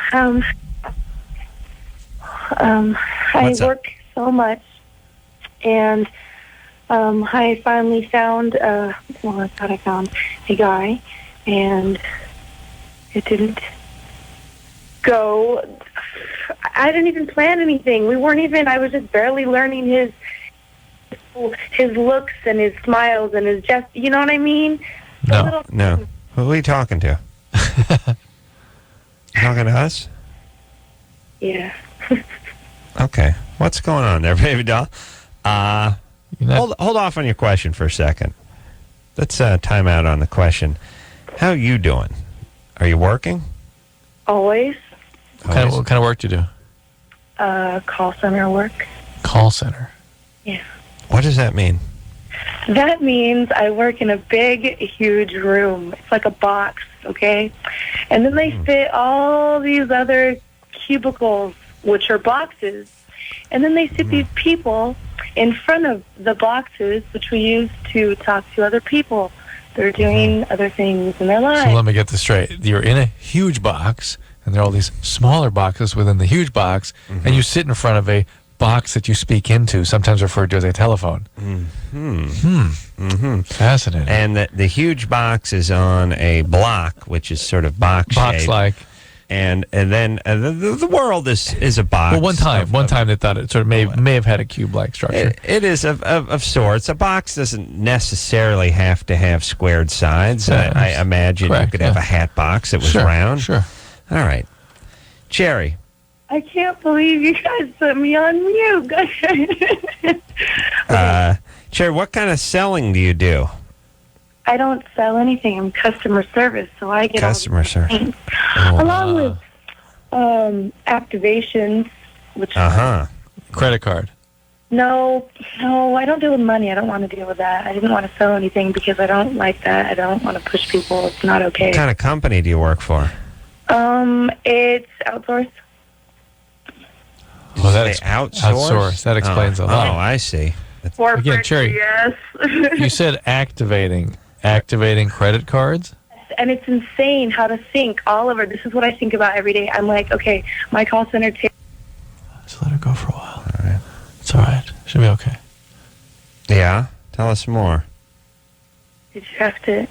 I What's up? work so much, and I finally found. I thought I found a guy, and it didn't go. I didn't even plan anything. We weren't even. I was just barely learning his looks and his smiles and his just. You know what I mean? No. Who are you talking to? You talking to us? Yeah. Okay. What's going on there, baby doll? Hold off on your question for a second. Let's time out on the question. How are you doing? Are you working? Always. What kind of work do you do? Call center work. Call center. Yeah. What does that mean? That means I work in a big, huge room. It's like a box, okay? And then they fit all these other cubicles, which are boxes. And then they sit these people in front of the boxes, which we use to talk to other people. They're doing other things in their lives. So let me get this straight. You're in a huge box, and there are all these smaller boxes within the huge box, and you sit in front of a box that you speak into, sometimes referred to as a telephone. Fascinating. And the huge box is on a block, which is sort of Box-like. And then the world is a box. Well, one time they thought it sort of may have had a cube-like structure. It is of sorts. A box doesn't necessarily have to have squared sides. I imagine you could have a hat box that was round. Sure. All right. Cherry. I can't believe you guys put me on mute. Cherry, what kind of selling do you do? I don't sell anything. I'm customer service, so I get Customer service. things. Along with activations, which Credit card. no, I don't deal with money. I don't want to deal with that. I didn't want to sell anything because I don't like that. I don't want to push people. It's not okay. What kind of company do you work for? It's outsourced. Well, that's outsourced. That explains a lot. Oh, I see. Corporate, Again, Cherry, yes. you said activating credit cards? and it's insane how to think all over. This is what I think about every day. I'm like, okay, my call center. Just let her go for a while. All right. It's all right. She'll be okay. Yeah? Tell us more. You just have to.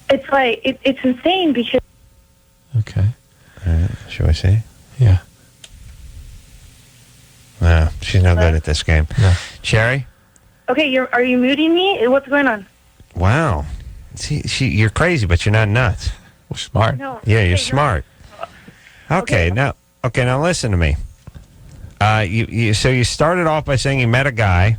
It's like, it's insane because. Okay. All right. Shall we see? Yeah. No, she's no good at this game. No. Sherry? Okay, are you muting me? What's going on? Wow. See, you're crazy, but you're not nuts. Well, smart. No. Yeah, you're smart. Okay, now listen to me. So you started off by saying you met a guy.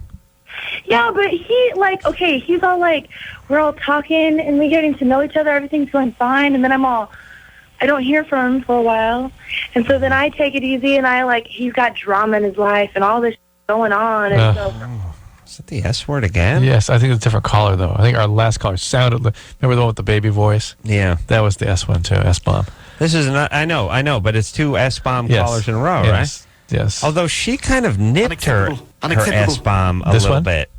Yeah, but he's all like, we're all talking and we're getting to know each other. Everything's going fine. And then I don't hear from him for a while. And so then I take it easy and he's got drama in his life and all this going on. And so. Is that the S word again? Yes, I think it's a different caller, though. I think our last caller sounded like, remember the one with the baby voice? Yeah. That was the S one, too, S-bomb. This is not, I know, but it's 2 S-bomb callers in a row, yes. right? Yes. Although she kind of nipped her S-bomb a little bit.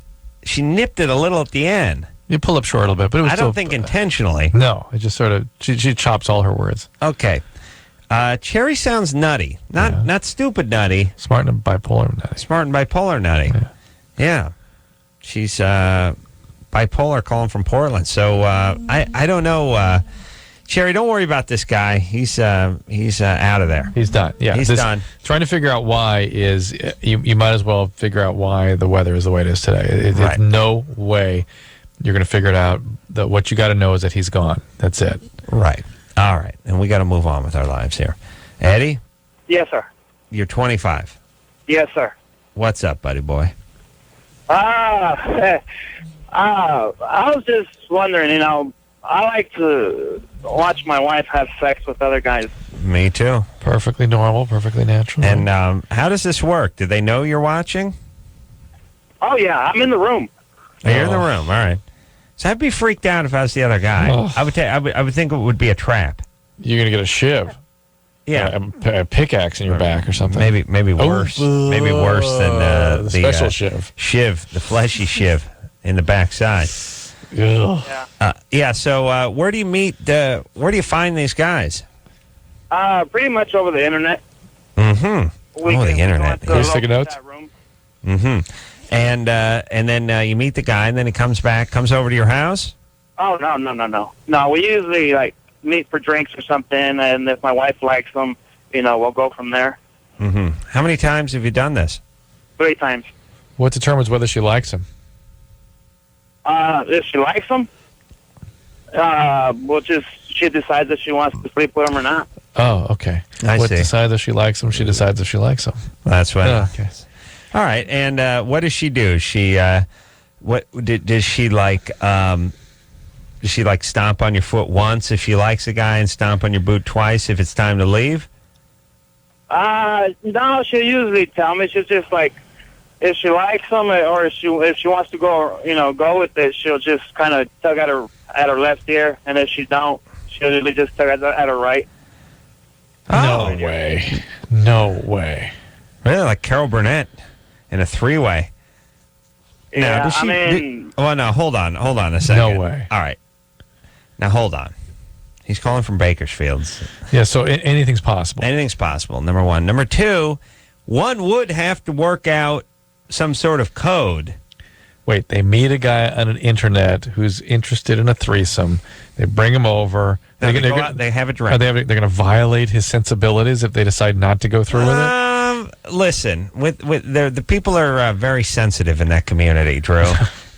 She nipped it a little at the end. You pull up short a little bit, but it was I don't think intentionally. No, it just sort of, she chops all her words. Okay. Cherry sounds nutty. Not stupid nutty. Smart and bipolar nutty. Smart and bipolar nutty. Yeah. She's bipolar calling from Portland. So I don't know. Cherry, don't worry about this guy. He's out of there. He's done. Yeah, he's done. Trying to figure out why is you might as well figure out why the weather is the way it is today. There's no way you're going to figure it out. What you got to know is that he's gone. That's it. Right. All right. And we got to move on with our lives here. Eddie? Yes, sir. You're 25. Yes, sir. What's up, buddy boy? I was just wondering, I like to watch my wife have sex with other guys. Me too. Perfectly normal, perfectly natural. And how does this work? Do they know you're watching? Oh, yeah. I'm in the room. Oh, you're in the room. All right. So I'd be freaked out if I was the other guy. Oh. I would think it would be a trap. You're going to get a shiv. Yeah. A pickaxe in your back or something. Maybe worse. Maybe worse than the special shiv. Shiv, the fleshy shiv in the backside. So where do you meet? Where do you find these guys? Pretty much over the internet. Mm-hmm. The internet. Here's taking notes. Mm-hmm. And then you meet the guy, and then he comes over to your house. Oh no! No, we usually meet for drinks or something, and if my wife likes them, we'll go from there. Mm-hmm. How many times have you done this? 3 times. What determines whether she likes him? If she likes them, she decides if she wants to sleep with him or not. Oh, okay. I see. Decides if she likes him, she decides if she likes him. That's what. Okay. All right. And what does she do? Does she stomp on your foot once if she likes a guy, and stomp on your boot twice if it's time to leave? No, she'll usually tell me. She's just if she likes them or if she wants to go with it, she'll just kind of tug at her left ear, and if she don't, she'll usually just tug at her right. No way. No way. Really, like Carol Burnett in a 3-way. Yeah, now, does she? No. Hold on a second. No way. All right. Now hold on. He's calling from Bakersfield. Yeah. So anything's possible. Anything's possible. Number one. Number two, one would have to work out some sort of code. Wait, they meet a guy on an internet who's interested in a threesome. They bring him over. They have a drink. They're going to violate his sensibilities if they decide not to go through with it? Listen, the people are very sensitive in that community, Drew.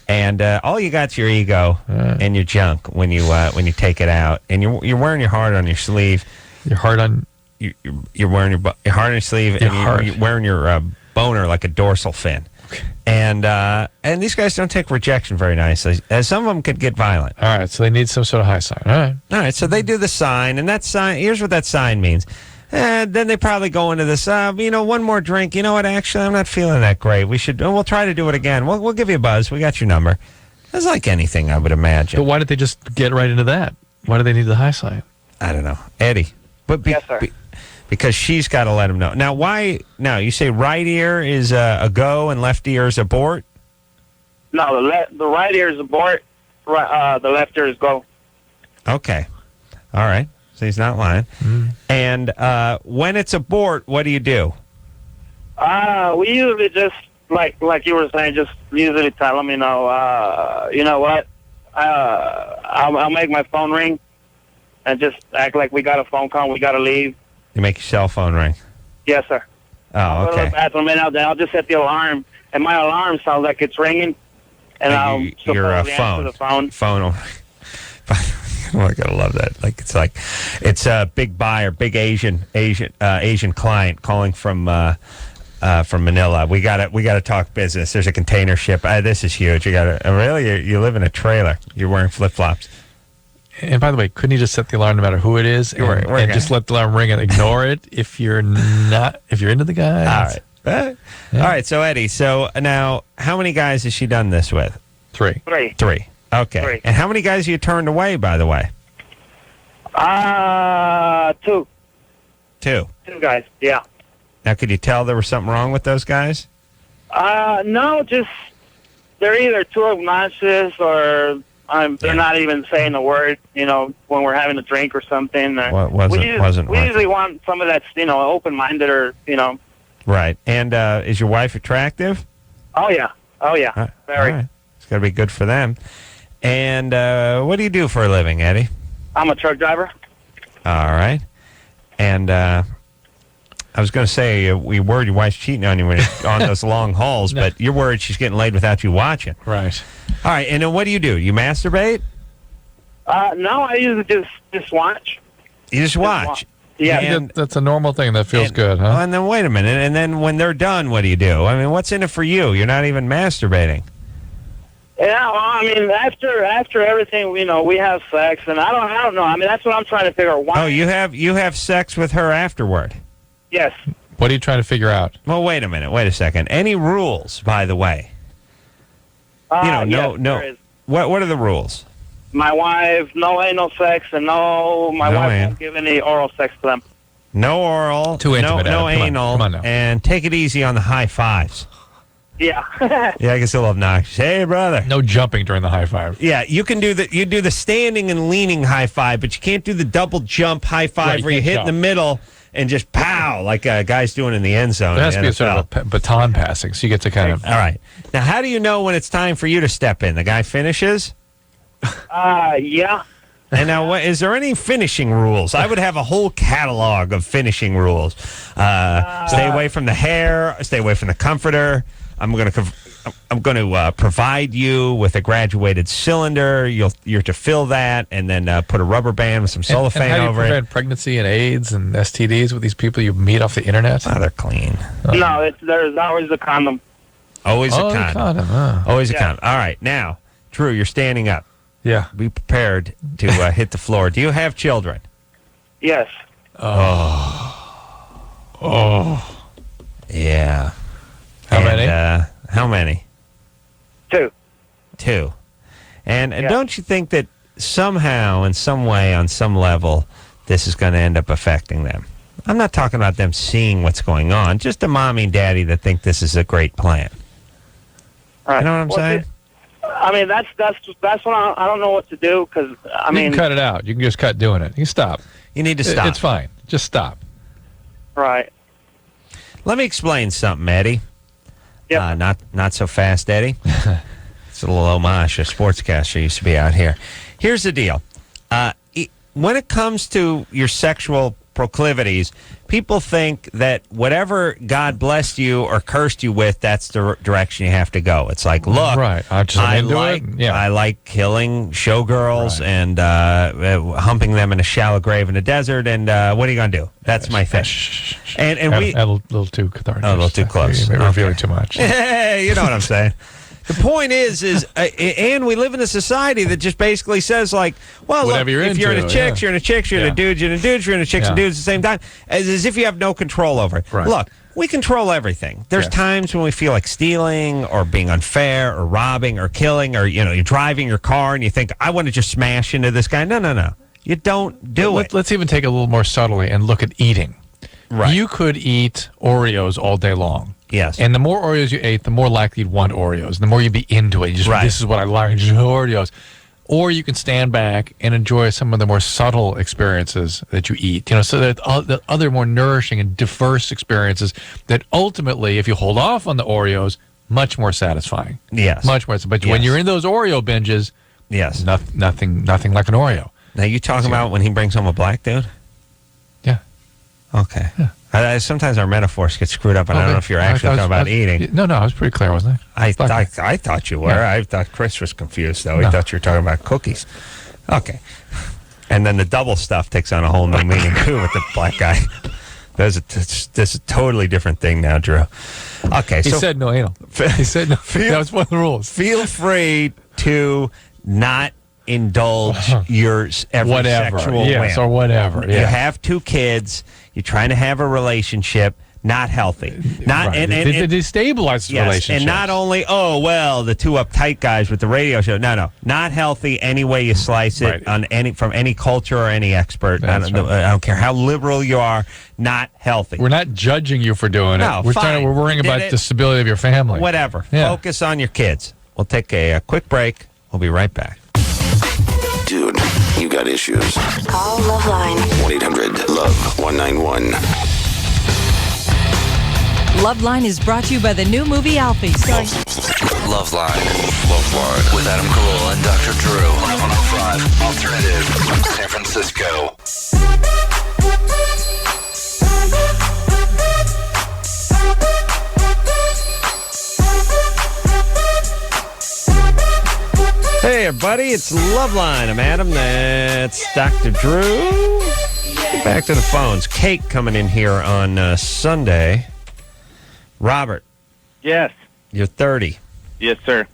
And all you got's your ego and your junk when you take it out. And you're wearing your heart on your sleeve. Your heart on... You're wearing your heart on your sleeve, and you're wearing your boner like a dorsal fin. And these guys don't take rejection very nicely. Some of them could get violent. All right, so they need some sort of high sign. All right, so they do the sign, and that sign. Here's what that sign means. And then they probably go into this. One more drink. You know what? Actually, I'm not feeling that great. We'll try to do it again. We'll give you a buzz. We got your number. It's like anything, I would imagine. But why did they just get right into that? Why do they need the high sign? I don't know, Eddie. But yes, sir. Because she's got to let him know. Now, why? Now, you say right ear is a go and left ear is abort? No, the right ear is abort. The left ear is go. Okay. All right. So he's not lying. And when it's abort, what do you do? We usually just, like you were saying, just usually tell them, you know what? I'll make my phone ring and just act like we got a phone call. We got to leave. You make your cell phone ring. Yes, sir. Oh, I'll go to okay. the bathroom and I'll just set the alarm, and my alarm sounds like it's ringing, and I'll your supposedly answer the phone. Phone. Oh, I gotta love that. It's a big buyer, big Asian client calling from Manila. We gotta talk business. There's a container ship. This is huge. You live in a trailer. You're wearing flip flops. And by the way, couldn't you just set the alarm no matter who it is, and just let the alarm ring and ignore it if you're into the guy? All right. All right. So Eddie. So now, how many guys has she done this with? 3. 3. Okay. 3. And how many guys have you turned away, by the way? 2. 2. 2 guys. Yeah. Now, could you tell there was something wrong with those guys? No, just they're either too obnoxious or they're not even saying a word. You know, when we're having a drink or something. Wasn't we usually want some of that's open-minded or Right. And is your wife attractive? Oh yeah. Very. All right. It's got to be good for them. And what do you do for a living, Eddie? I'm a truck driver. All right. And I was going to say, you're worried your wife's cheating on you when you're on those long hauls, but you're worried she's getting laid without you watching. Right. All right. And then what do? You masturbate? No, I usually just watch. You just watch? Yeah. And That's a normal thing that feels good, huh? And then wait a minute. And then when they're done, what do you do? I mean, what's in it for you? You're not even masturbating. Yeah, well, I mean, after everything, we have sex, and I don't know. I mean, that's what I'm trying to figure out. Why? Oh, you have sex with her afterward? Yes. What are you trying to figure out? Well, wait a minute. Wait a second. Any rules, by the way? Yes, there is. What are the rules? My wife, no anal sex, and my wife won't give any oral sex to them. No oral. Too intimate. No anal. Come on now. And take it easy on the high fives. Yeah. Yeah, I guess a little obnoxious. Hey, brother. No jumping during the high five. Yeah, you can do the standing and leaning high five, but you can't do the double jump high five where you hit in the middle and just pow like a guy's doing in the end zone. There has to be a sort of a baton passing, so you get to kind of. All right. Now, how do you know when it's time for you to step in? The guy finishes? Yeah. And now, is there any finishing rules? I would have a whole catalog of finishing rules. Stay away from the hair. Stay away from the comforter. I'm going to provide you with a graduated cylinder. You're to fill that, and then put a rubber band with some cellophane and how over do you it. prevent pregnancy and AIDS and STDs with these people you meet off the internet? Oh, they're clean. No, there's always a condom. Always a condom. Always a condom. All right, now, Drew, you're standing up. Yeah. Be prepared to hit the floor. Do you have children? Yes. Oh. Yeah. How many? How many? 2. 2. And don't you think that somehow, in some way, on some level, this is going to end up affecting them? I'm not talking about them seeing what's going on, just a mommy and daddy that think this is a great plan. Right. You know what I'm saying? I mean, that's what I don't know what to do, because, You can cut it out. You can just cut doing it. You can stop. You need to stop. It's fine. Just stop. Right. Let me explain something, Eddie. Yeah. Not so fast, Eddie. It's a little homage. A sportscaster used to be out here. Here's the deal. When it comes to your sexual proclivities, people think that whatever God blessed you or cursed you with, that's the direction you have to go. It's like, look, right. I like killing showgirls and humping them in a shallow grave in the desert, and what are you going to do? That's my thing. And we a little too cathartic. Oh, a little too close. Maybe revealing too much. Hey, you know what I'm saying. The point is, and we live in a society that just basically says, like, well, whatever look, if you're in a chicks, you're in a chicks, you're in a dudes, you're in a dudes, you're in a chicks and dudes at the same time, as if you have no control over it. Right. Look, we control everything. There's times when we feel like stealing or being unfair or robbing or killing, or, you're driving your car and you think, I want to just smash into this guy. No. You don't do it. Let's even take it a little more subtly and look at eating. Right. You could eat Oreos all day long. Yes. And the more Oreos you ate, the more likely you'd want Oreos. The more you'd be into it. You just, this is what I like, just Oreos. or you can stand back and enjoy some of the more subtle experiences that you eat. So there are the other more nourishing and diverse experiences that ultimately, if you hold off on the Oreos, much more satisfying. Yes. Much more. But when you're in those Oreo binges, yes, nothing like an Oreo. Now, you talking about when he brings home a black dude? Yeah. Okay. Yeah. Sometimes our metaphors get screwed up, and I don't know if you're actually talking about eating. No, I was pretty clear, wasn't I? I thought you were. Yeah. I thought Chris was confused, though. He thought you were talking about cookies. Okay. And then the double stuff takes on a whole new meaning, too, with the black guy. That's a totally different thing now, Drew. Okay, he said no anal. He said no. That was one of the rules. Feel free to not indulge your every sexual whim. Or whatever. You have 2 kids. You're trying to have a relationship. Not healthy. Not right. It destabilizes relationships. And not only the 2 uptight guys with the radio show. No, not healthy any way you slice it from any culture or any expert. I don't care how liberal you are. Not healthy. We're not judging you for doing it. No, we're worrying about the stability of your family. Whatever. Yeah. Focus on your kids. We'll take a quick break. We'll be right back. Dude, you got issues. Call LoveLine. 1-800-LOVE-191. LoveLine is brought to you by the new movie Alfie. Starring LoveLine. LoveLine. With Adam Carolla and Dr. Drew. 105 Alternative. San Francisco. Hey, everybody, it's LoveLine. I'm Adam. That's Dr. Drew. Get back to the phones. Kate coming in here on Sunday. Robert. Yes. You're 30. Yes, sir.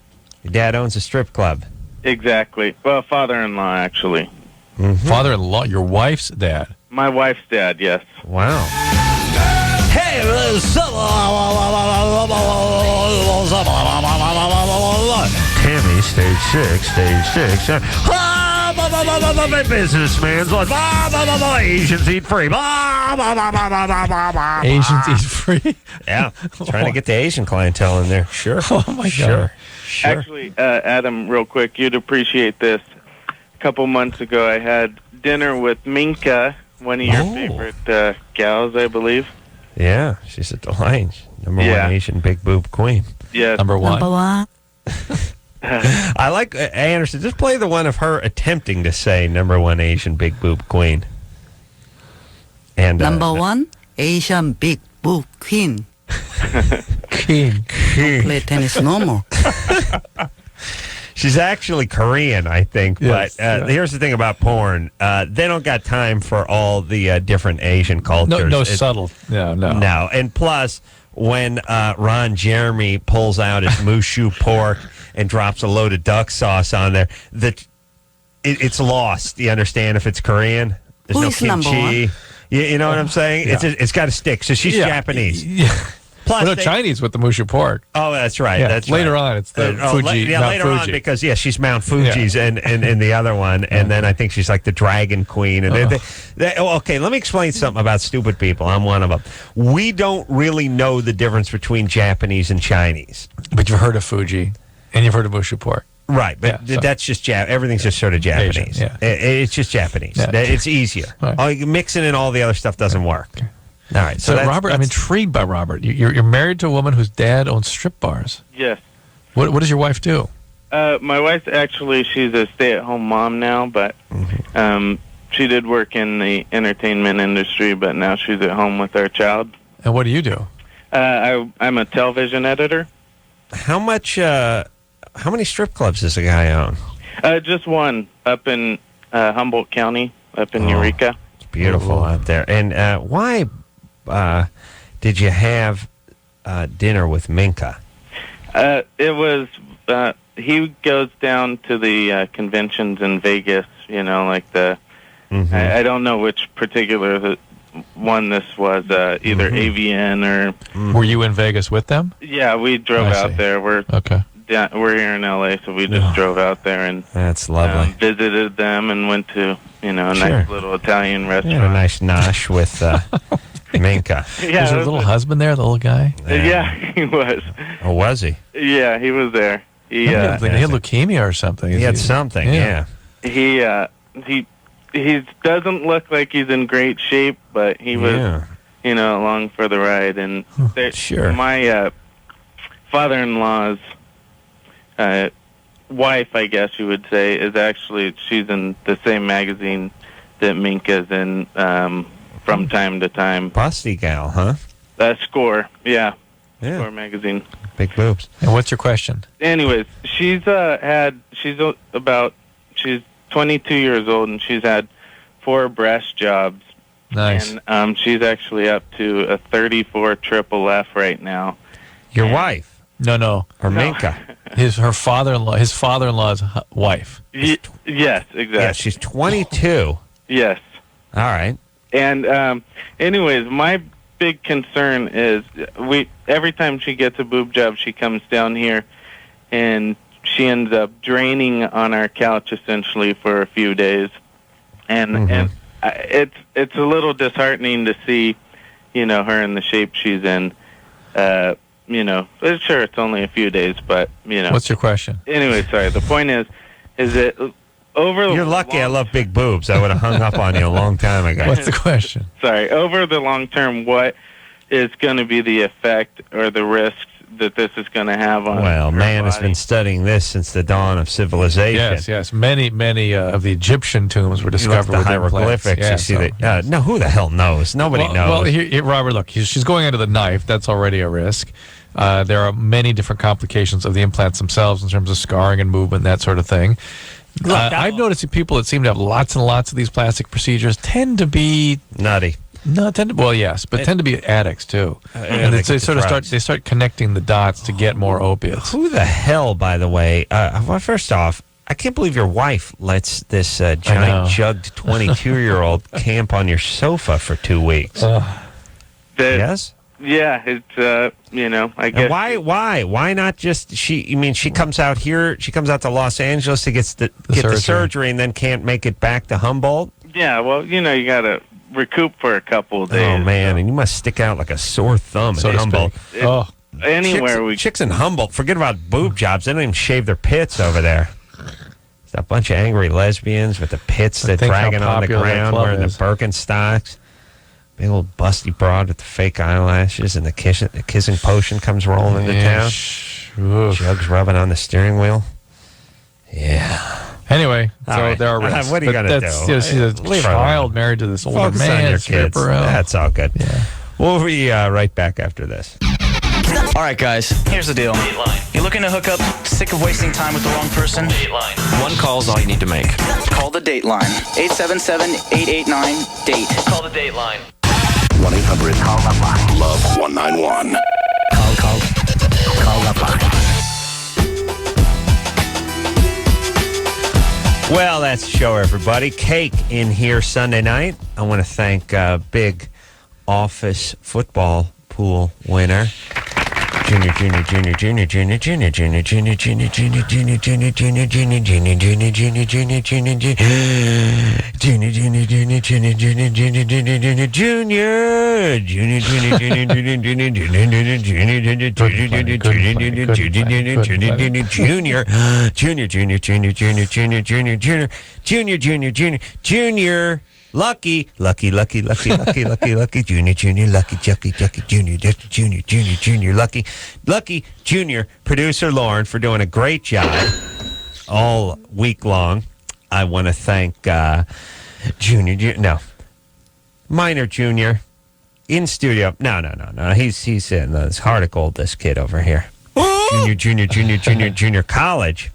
Your dad owns a strip club. Exactly. Well, father-in-law, actually. Mm-hmm. Father-in-law? Your wife's dad? My wife's dad, yes. Wow. Hey, Tammy, stage 6. Businessman's life. Asians eat free. Asians eat free? Yeah. Trying to get the Asian clientele in there. Sure. Oh, my God. Sure. Actually, Adam, real quick, you'd appreciate this. A couple months ago, I had dinner with Minka, one of your favorite gals, I believe. Yeah, she's a delight. Number 1 Asian big boob queen. Yeah. Number 1. I like, Anderson, just play the one of her attempting to say number 1 Asian big boob queen. And number 1 Asian big boob queen. Queen. Play tennis no more. She's actually Korean, I think. Yes, but here's the thing about porn. They don't got time for all the different Asian cultures. No subtle. Yeah, no. No. And plus, when Ron Jeremy pulls out his Mushu pork and drops a load of duck sauce on there, it's lost. You understand? If it's Korean, there's no kimchi. You know what I'm saying? Yeah. It's got to stick. So she's Japanese. Yeah. Plus, Chinese with the mushu pork. Oh, that's right. Yeah, that's later right. on, it's the Fuji. Mount later Fuji. on, because she's Mount Fuji's and the other one, and then I think she's like the Dragon Queen. And okay, let me explain something about stupid people. I'm one of them. We don't really know the difference between Japanese and Chinese. But you've heard of Fuji, and you've heard of mushu pork. Right, but that's just everything's just sort of Japanese. Asian, it's just Japanese. Yeah. It's easier. Right. Mixing in all the other stuff doesn't work. Okay. All right. So Robert, I'm intrigued by Robert. You're married to a woman whose dad owns strip bars. Yes. What does your wife do? My wife, actually, she's a stay-at-home mom now, but she did work in the entertainment industry, but now she's at home with our child. And what do you do? I'm a television editor. How many strip clubs does a guy own? Just one up in Humboldt County, up in Eureka. It's beautiful out there. And why did you have dinner with Minka? It was, he goes down to the conventions in Vegas, like the, I don't know which particular one this was, either AVN or... Were you in Vegas with them? Yeah, we drove out there. We're here in LA, so we just drove out there and that's lovely. Visited them and went to a nice little Italian restaurant. Yeah, a nice nosh with Minka. Yeah, was your little husband there, the little guy? Yeah, he was. Oh, was he? Yeah, he was there. He had leukemia or something. He had something, yeah. He doesn't look like he's in great shape, but he was, along for the ride. And my father-in-law's wife, I guess you would say, is actually, she's in the same magazine that Minka's in from time to time. Busty gal, huh? Score, yeah. Score magazine. Big boobs. And what's your question? Anyways, she's 22 years old, and she's had 4 breast jobs. Nice. And she's actually up to a 34 triple F right now. Your wife? No. Or Minka? Her father-in-law. His father-in-law's wife. Yes, exactly. Yeah, she's 22. Yes. All right. And anyways, my big concern is every time she gets a boob job, she comes down here, and she ends up draining on our couch essentially for a few days, and it's a little disheartening to see, her in the shape she's in. Sure, it's only a few days, but What's your question? Anyway, sorry. The point is that You're lucky I love big boobs. I would have hung up on you a long time ago. What's the question? Sorry. Over the long term, what is going to be the effect or the risks that this is going to have on man has been studying this since the dawn of civilization. Yes. Many of the Egyptian tombs were discovered the with hieroglyphics. Yeah, you see that? No, who the hell knows? Nobody knows. Well, here, Robert, look, she's going under the knife. That's already a risk. There are many different complications of the implants themselves in terms of scarring and movement, that sort of thing. I've noticed that people that seem to have lots and lots of these plastic procedures tend to be nutty. No, tend to be addicts too, and they start connecting the dots to get more opiates. Who the hell, by the way? Well, first off, I can't believe your wife lets this giant jugged 22-year-old camp on your sofa for 2 weeks. Yes. Yeah, it's I guess. And why not just she comes out here, she comes out to Los Angeles to get the surgery and then can't make it back to Humboldt? Yeah, well, you got to recoup for a couple of days. Oh man, and you must stick out like a sore thumb in Humboldt. Chicks in Humboldt, forget about boob jobs. They don't even shave their pits over there. It's a bunch of angry lesbians with the pits that dragging on the ground wearing the Birkenstocks. Big old busty broad with the fake eyelashes, and the kissing potion comes rolling into town. Jugs rubbing on the steering wheel. Yeah. Anyway, right. There are risks. What are you going to do? She's a child married to this older Focus man. on your kids. That's all good. Yeah. We'll be right back after this. All right, guys, here's the deal. You're looking to hook up, sick of wasting time with the wrong person? One call's all you need to make. Call the Dateline. 877-889-DATE. Call the Dateline. 1-800-LOVE-191. Call that line. Well, that's the show, everybody. Cake in here Sunday night. I want to thank big office football pool winner. Junior. Lucky, Junior, Lucky, Jucky, Junior, Lucky, Junior, producer Lauren for doing a great job all week long. I want to thank Minor Junior in studio. No. He's in this heart of gold, this kid over here. Junior college.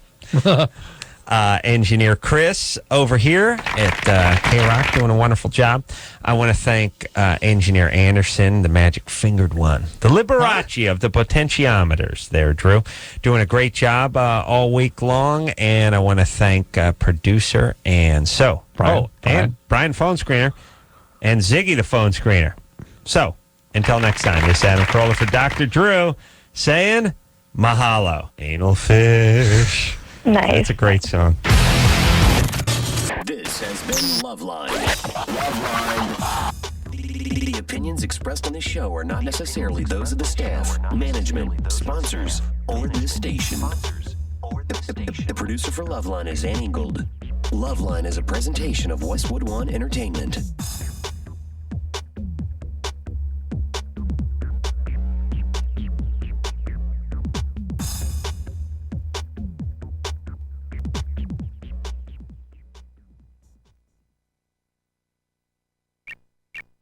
Engineer Chris over here at KROQ doing a wonderful job. I want to thank Engineer Anderson, the magic fingered one, the Liberace of the potentiometers there, Drew, doing a great job all week long. And I want to thank producer and Brian phone screener, and Ziggy the phone screener. So until next time, this is Adam Carolla for Dr. Drew saying mahalo. Anal fish. Nice. That's a great song. This has been LoveLine. The opinions expressed on this show are not necessarily those of the staff, management, sponsors, or this station. The producer for LoveLine is Annie Gould. LoveLine is a presentation of Westwood One Entertainment.